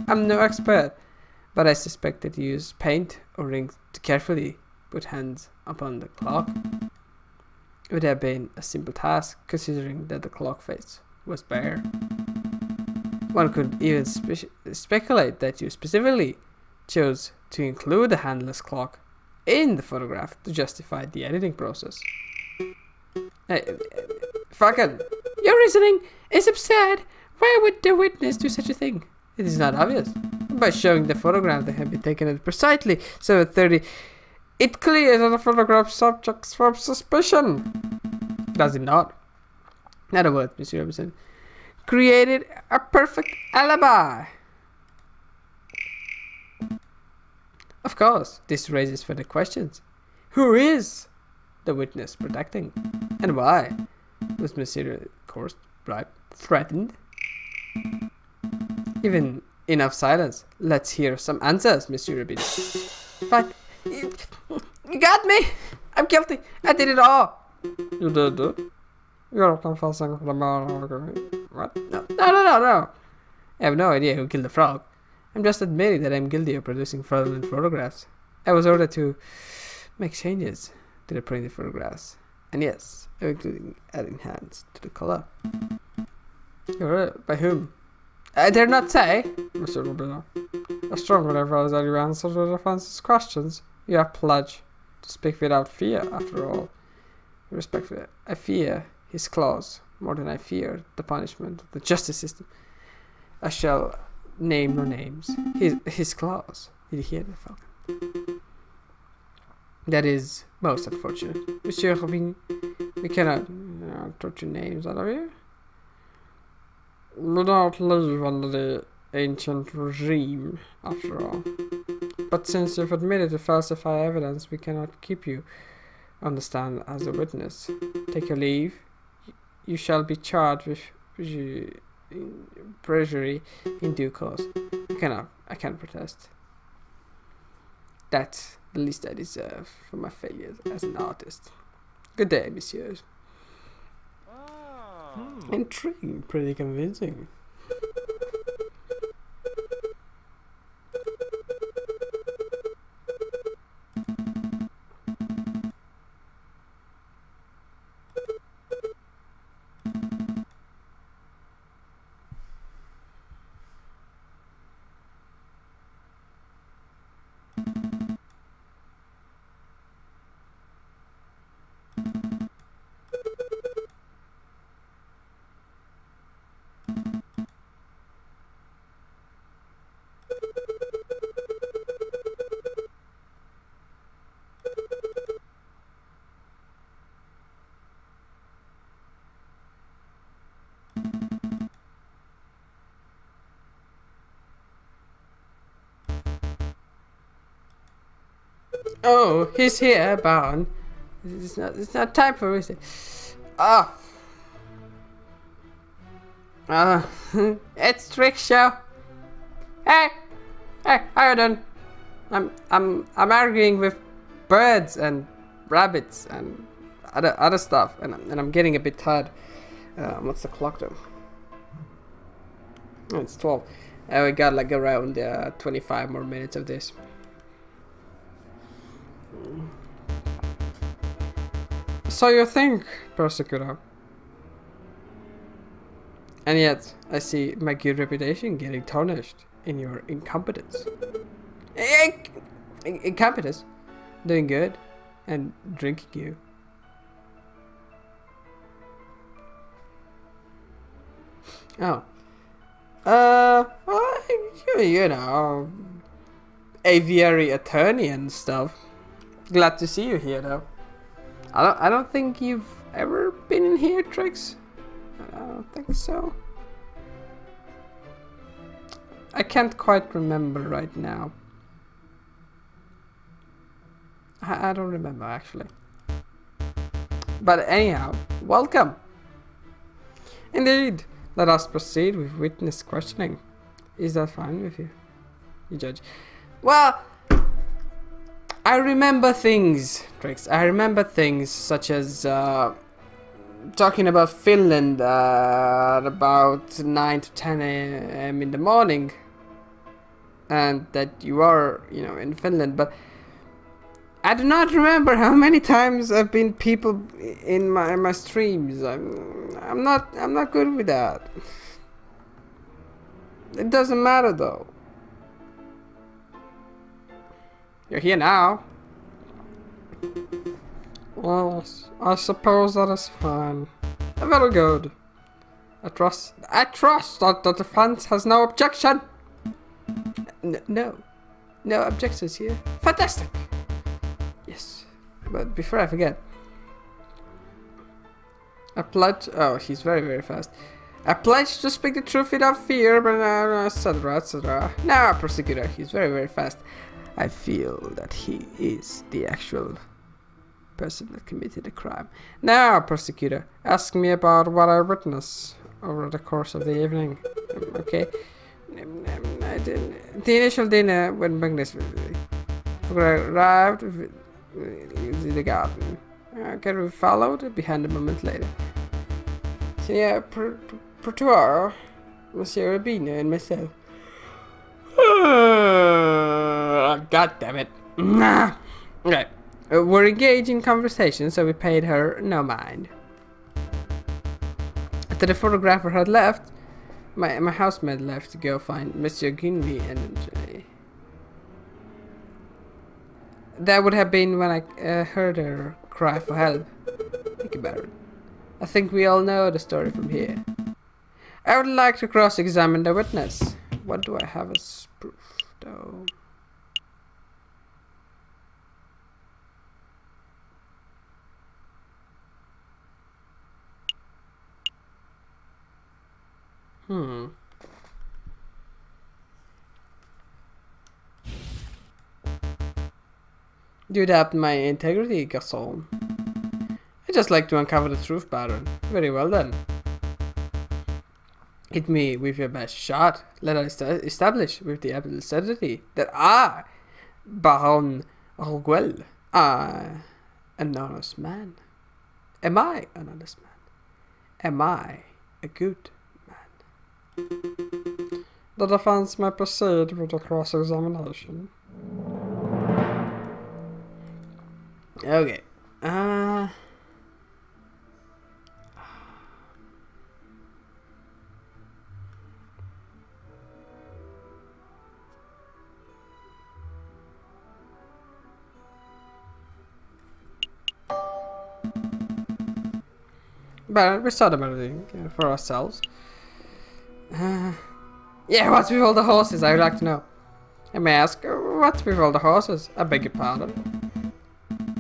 I'm no expert, but I suspect that you used paint or ink to carefully put hands upon the clock. It would have been a simple task, considering that the clock face was bare. One could even speculate that you specifically chose to include the handless clock in the photograph to justify the editing process. Falcon, your reasoning is absurd. Why would the witness do such a thing? It is not obvious. By showing the photograph that had been taken at precisely 7:30, it clears the photograph subjects from suspicion. Does it not? Not a word, Mr. Robinson. Created a perfect alibi. Of course, this raises further questions. Who is the witness protecting? And why? Was Monsieur coerced, bribed, threatened? Even enough silence. Let's hear some answers, Monsieur Rabin. Fine. You got me. I'm guilty. I did it all. You did it? You're confessing for the murder. What? No. I have no idea who killed the frog. I'm just admitting that I'm guilty of producing fraudulent photographs. I was ordered to make changes to the printed photographs. And yes, including adding hands to the color. By whom? I dare not say, Mr. Rubino. I strongly advise that you answer the defense's questions. You have pledged to speak without fear, after all. Respectfully, I fear his claws more than I fear the punishment of the justice system. I shall name no names. His claws. Did you hear that, Falcon? That is most unfortunate. Monsieur Robin, we cannot torture names out of here. We don't live under the ancient regime, after all. But since you've admitted to falsify evidence, we cannot keep you on the stand as a witness. Take your leave. You shall be charged with perjury in due course. I can't protest. That's the least I deserve for my failures as an artist. Good day, messieurs. Intriguing, pretty convincing. Oh, he's here, Baron. It's not time for it. It's trick show. Hey, how you doing? I'm arguing with birds and rabbits and other stuff, and I'm getting a bit tired. What's the clock though? Oh, it's 12. We got like around 25 more minutes of this. So you think, persecutor? And yet, I see my good reputation getting tarnished in your incompetence. Incompetence? Doing good and drinking you. Oh. Well, you know, Aviary attorney and stuff. Glad to see you here, though. I don't think you've ever been in here, Trix. I don't think so. I can't quite remember right now. I don't remember, actually. But anyhow, welcome. Indeed, let us proceed with witness questioning. Is that fine with you? You judge. Well, I remember things, Trix. I remember things such as talking about Finland at about 9 to 10 a.m. in the morning, and that you are, you know, in Finland. But I do not remember how many times I've been people in my streams. I'm not good with that. It doesn't matter though. You're here now. Well, I suppose that is fine. Very good. I trust that the defense has no objection. No objections here. Fantastic. Yes, but before I forget, I pledge. Oh, he's very fast. I pledge to speak the truth without fear, but etc. etc. Now, prosecutor, he's very fast. I feel that he is the actual person that committed the crime. Now, prosecutor, ask me about what I witnessed over the course of the evening. Okay. The initial dinner when Magnus arrived in the garden. Okay, we followed behind a moment later. So yeah, Pretoire, Monsieur Rubino, and myself. God damn it. Okay. We're engaged in conversation, so we paid her no mind. After the photographer had left, my housemaid left to go find Monsieur Ginby and that would have been when I heard her cry for help. Think about it. I think we all know the story from here. I would like to cross-examine the witness. What do I have as proof, though? Do doubt my integrity, garçon? I just like to uncover the truth, Baron. Very well then. Hit me with your best shot. Let us establish with the absurdity that I, Baron Arguel, an honest man. Am I an honest man? Am I a good man? The defense may proceed with the cross-examination. Okay. But we started everything for ourselves. Yeah, what's with all the horses? I would like to know. I may ask, what's with all the horses? I beg your pardon.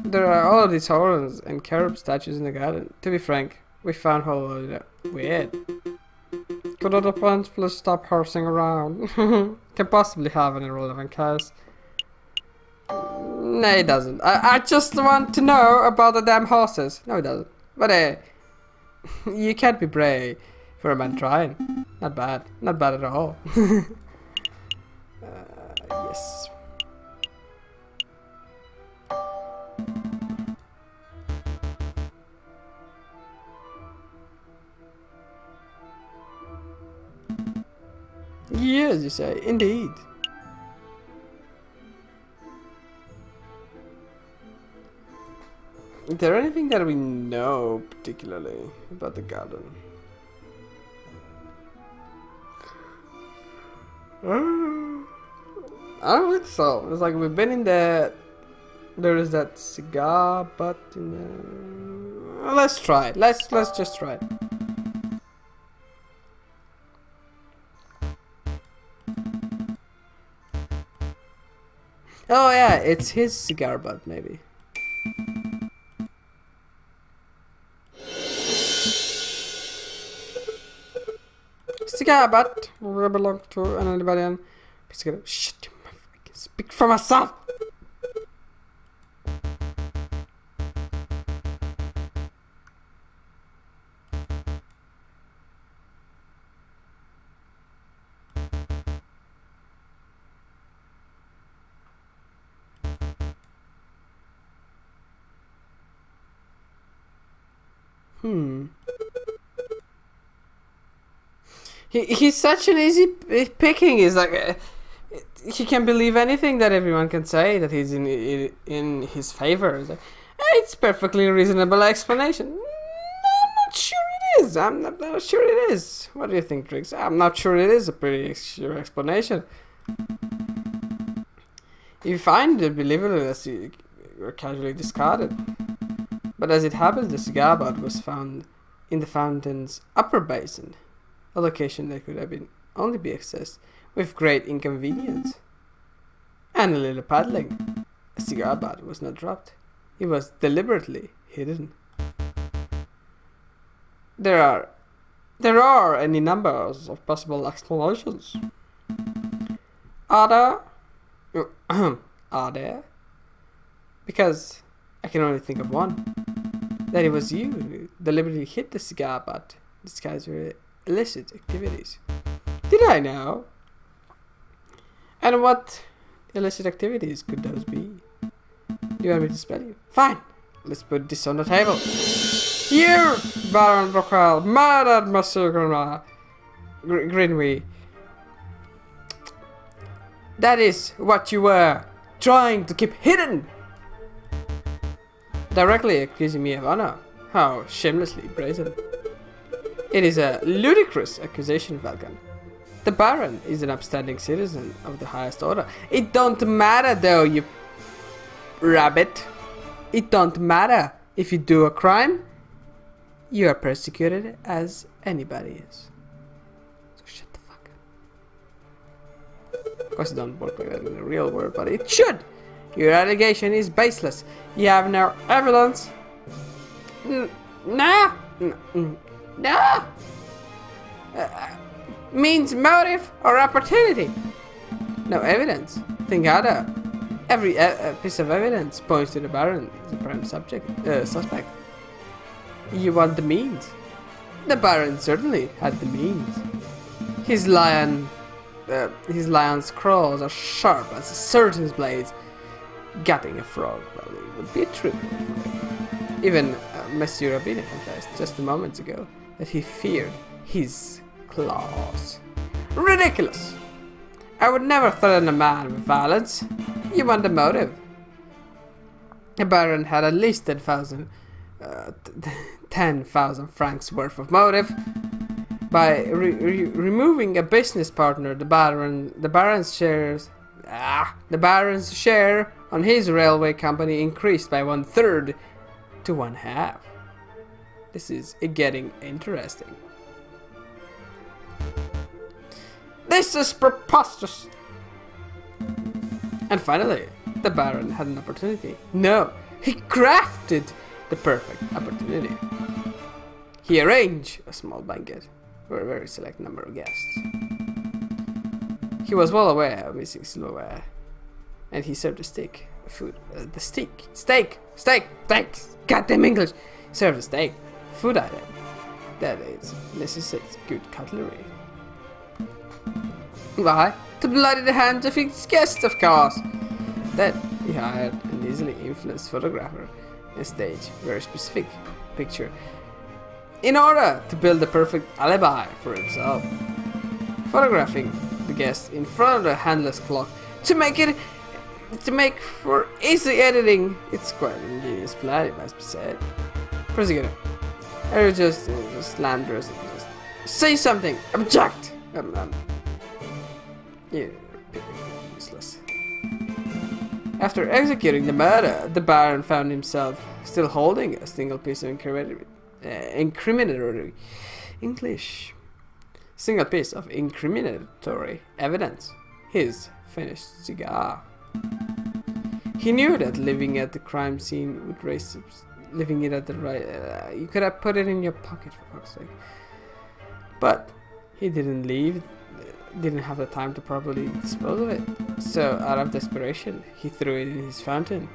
There are all of these horns and cherub statues in the garden. To be frank, we found all of that weird. Could the defense please stop horsing around? Can possibly have any relevant case. No, it doesn't. I just want to know about the damn horses. No, it doesn't. But you can't be brave for a man trying. Not bad. Not bad at all. Yes. Yes, you say. Indeed. Is there anything that we know particularly about the garden? I don't think so. It's like we've been in there. There is that cigar butt in there. Let's try it. Let's just try it. Oh yeah, it's his cigar butt maybe. Cigar butt will belong to anybody and shut your mouth. I can speak for myself. He's such an easy picking. He's like he can believe anything that everyone can say that he's in his favor. It's, like, it's perfectly reasonable explanation. No, I'm not sure it is. I'm not sure it is. What do you think, Drix? I'm not sure it is a pretty sure explanation. You find it believable as you were casually discarded. But as it happens, the cigar butt was found in the fountain's upper basin, a location that could have been only be accessed with great inconvenience and a little paddling. A cigar butt was not dropped; it was deliberately hidden. There are any numbers of possible explanations. Are there? Are there? Because I can only think of one. That it was you who deliberately hid the cigar butt, disguised your illicit activities. Did I know? And what illicit activities could those be? Do you want me to spell you? Fine. Let's put this on the table. You, Baron Brocal, murdered Monsieur Greenway. That is what you were trying to keep hidden. Directly accusing me of honor. How shamelessly brazen. It is a ludicrous accusation, Falcon. The Baron is an upstanding citizen of the highest order. It don't matter though, you rabbit. It don't matter. If you do a crime, you are persecuted as anybody is. So shut the fuck up. Of course it don't work like that in the real world, but it should. Your allegation is baseless. You have no evidence. No. Means motive or opportunity. No evidence. Think harder. Every piece of evidence points to the Baron as the prime suspect. You want the means? The Baron certainly had the means. His lion's claws are sharp as a surgeon's blades. Gutting a frog, well, it would be a true. Even Monsieur Rabine confessed just a moment ago that he feared his claws. Ridiculous! I would never threaten a man with violence. You want the motive? The Baron had at least 10,000 francs worth of motive. By removing a business partner, the Baron's share on his railway company increased by 1/3 to 1/2. This is getting interesting. This is preposterous! And finally, the Baron had an opportunity. No, he crafted the perfect opportunity. He arranged a small banquet for a very select number of guests. He was well aware of missing silverware, and he served the steak. Goddamn English! Served a steak, food item that is necessitates good cutlery. Why? To bloody the hands of his guests, of course. Then he hired an easily influenced photographer and staged a very specific picture in order to build the perfect alibi for himself. Photographing the guest in front of the handless clock to make for easy editing. It's quite an ingenious plan, it must be said. Prosecutor, I was just slanderous. Just say something. Object. Yeah, useless. After executing the murder, the Baron found himself still holding a single piece of incriminatory evidence: his finished cigar. He knew that living at the crime scene would raise living it at the right. You could have put it in your pocket, for fuck's sake. But he didn't have the time to properly dispose of it. So, out of desperation, he threw it in his fountain.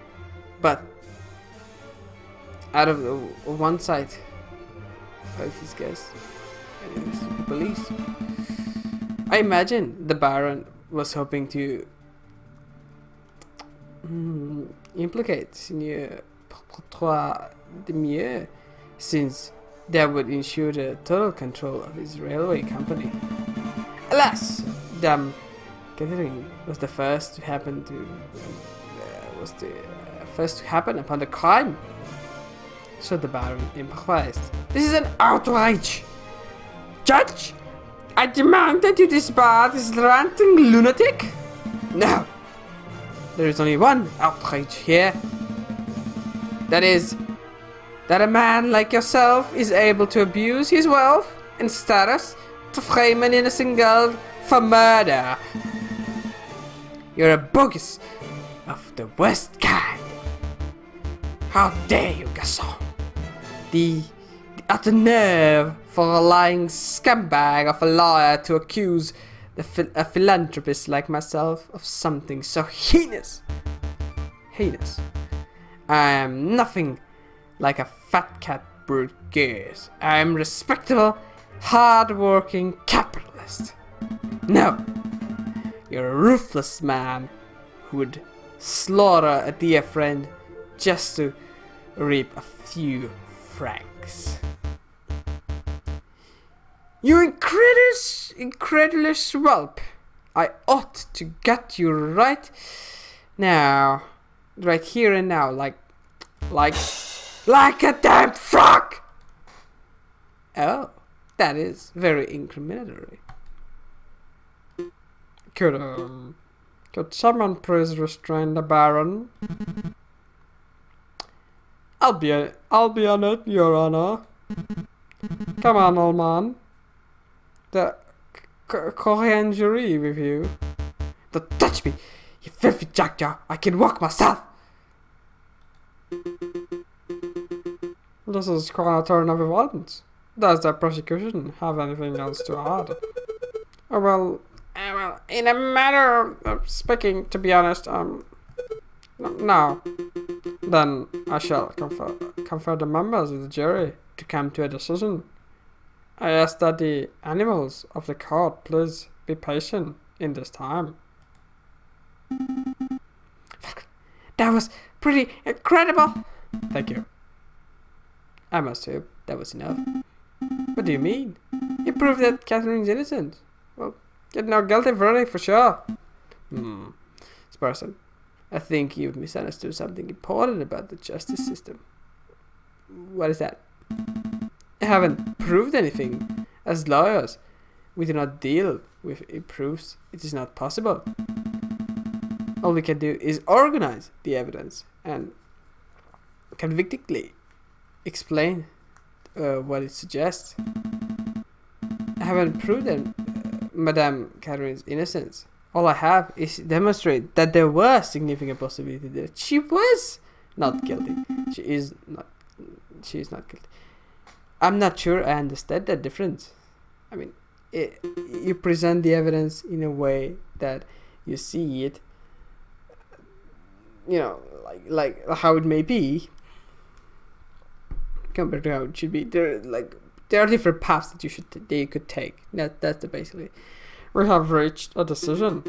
But out of one sight of his guests, and it was the police. I imagine the Baron was hoping to implicate Seigneur Trois de Mieux, since that would ensure the total control of his railway company. Alas, Dame Catherine was the first to happen upon the crime. So the Baron improvised. This is an outrage! Judge, I demand that you disbar this ranting lunatic! No! There is only one outrage here. That is, that a man like yourself is able to abuse his wealth and status to frame an innocent girl for murder. You're a bogus of the worst kind. How dare you, Gasson? The utter nerve for a lying scumbag of a lawyer to accuse a philanthropist like myself of something so heinous. Heinous. I am nothing like a fat cat brute gears. I am respectable, hard-working capitalist. No, you're a ruthless man who would slaughter a dear friend just to reap a few francs. You incredulous whelp! I ought to get you right now, right here and now, like a damn frog! Oh, that is very incriminatory. Could someone please restrain the Baron? I'll be on it, Your Honor. Come on, old man. The Corangerie with you. Don't touch me, you filthy jackjaw. I can walk myself. This is quite a turn of events. Does the prosecution have anything else to add? Well, in a matter of speaking, to be honest, no. Then I shall confer the members of the jury to come to a decision. I ask that the animals of the court please be patient in this time. That was pretty incredible. Thank you. I must hope that was enough. What do you mean? You proved that Catherine's innocent. Well, get no guilty verdict for sure. Sparrowson, I think you've misunderstood something important about the justice system. What is that? I haven't proved anything. As lawyers, we do not deal with proofs. It is not possible. All we can do is organize the evidence and convictingly explain what it suggests. I haven't proven Madame Catherine's innocence. All I have is demonstrate that there was significant possibility that she was not guilty. She is not guilty. I'm not sure I understand that difference. I mean, you present the evidence in a way that you see it, you know, like how it may be compared to how it should be. There are different paths that you could take. That's the basically. We have reached a decision.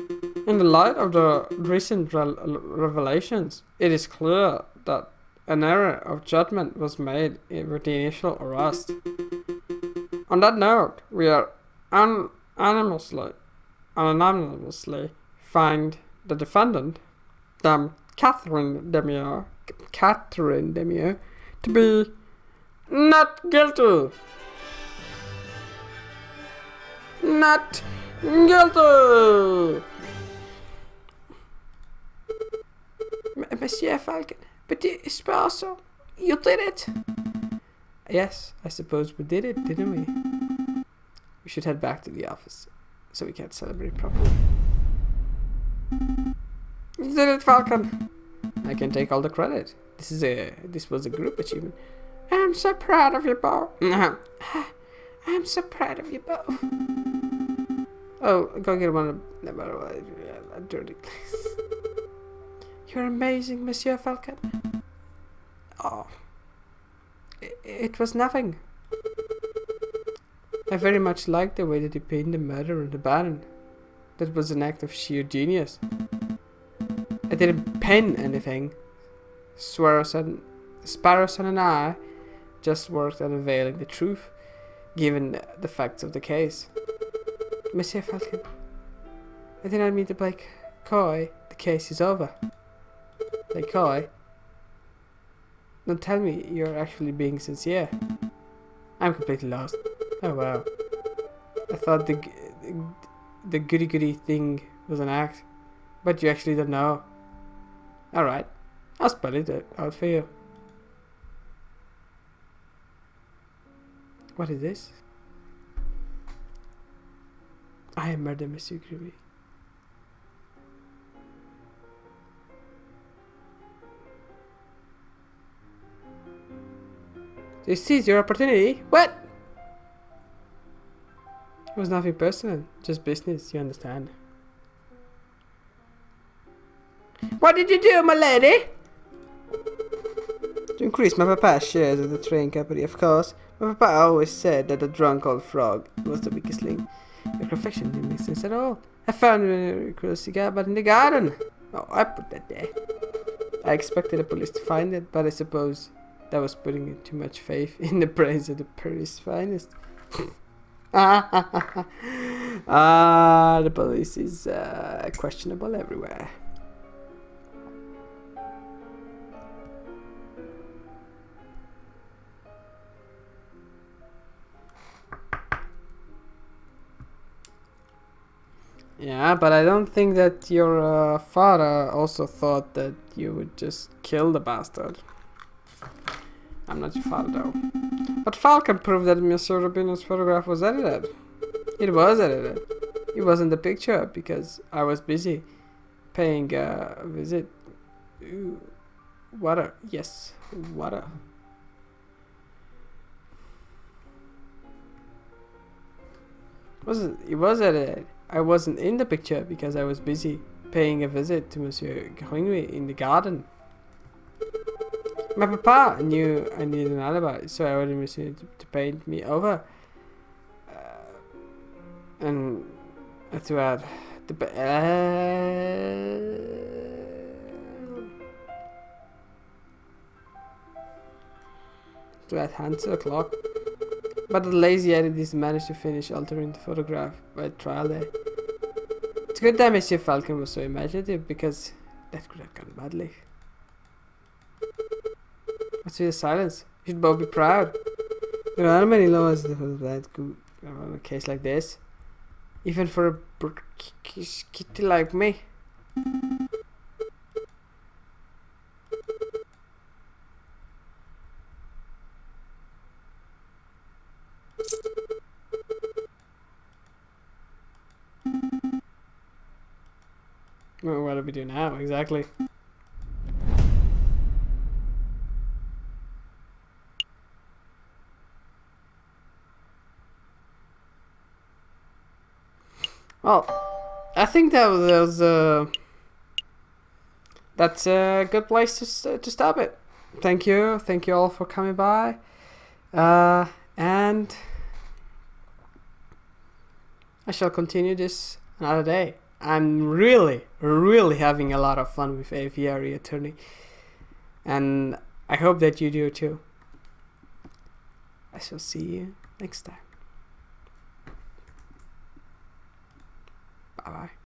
In the light of the recent revelations, it is clear that an error of judgment was made with the initial arrest. On that note, we are unanimously find the defendant, Catherine Demieux, to be not guilty. Not guilty. Monsieur Falcon, but Sparrowson, you did it. Yes, I suppose we did it, didn't we? We should head back to the office so we can celebrate properly. You did it, Falcon. I can take all the credit. This was a group achievement. I'm so proud of you both. I'm so proud of you both. Oh, go get one of a dirty place. You're amazing, Monsieur Falcon. Oh, it was nothing. I very much liked the way that you painted the murder on the Baron. That was an act of sheer genius. I didn't pen anything. Sparrowson and I just worked on unveiling the truth, given the facts of the case. Monsieur Falcon, I did not mean to play coy. The case is over. Play coy? Don't tell me you're actually being sincere. I'm completely lost. Oh wow. I thought the goody-goody thing was an act, but you actually don't know. Alright, I'll spell it out for you. What is this? I am murder, Monsieur Gruby. This is your opportunity. What? It was nothing personal, just business, you understand. What did you do, my lady? To increase my papa's shares of the train company, of course. My papa always said that the drunk old frog was the weakest link. Your confession didn't make sense at all. I found a cool cigar butt in the garden. Oh, I put that there. I expected the police to find it, but I suppose that was putting too much faith in the brains of the Paris finest. The police is questionable everywhere. Yeah, but I don't think that your father also thought that you would just kill the bastard. I'm not your father though. But Falcon proved that Monsieur Rubino's photograph was edited. It was edited. It wasn't the picture because I was busy paying a visit. Ooh, water. Yes, water. It was edited. I wasn't in the picture because I was busy paying a visit to Monsieur Grigny in the garden. My papa knew I needed an alibi, so I ordered Monsieur to paint me over. And to add the to add hand to the clock. But the lazy editors managed to finish altering the photograph by trial day. It's good that Monsieur Falcon was so imaginative, because that could have gone badly. What's with the silence? You should both be proud. There are many laws that could on a case like this. Even for a kitty like me. Well, what do we do now, exactly? Well, I think that's a good place to stop it. Thank you all for coming by, and I shall continue this another day. I'm really having a lot of fun with Aviary Attorney, and I hope that you do too. I shall see you next time. Bye bye.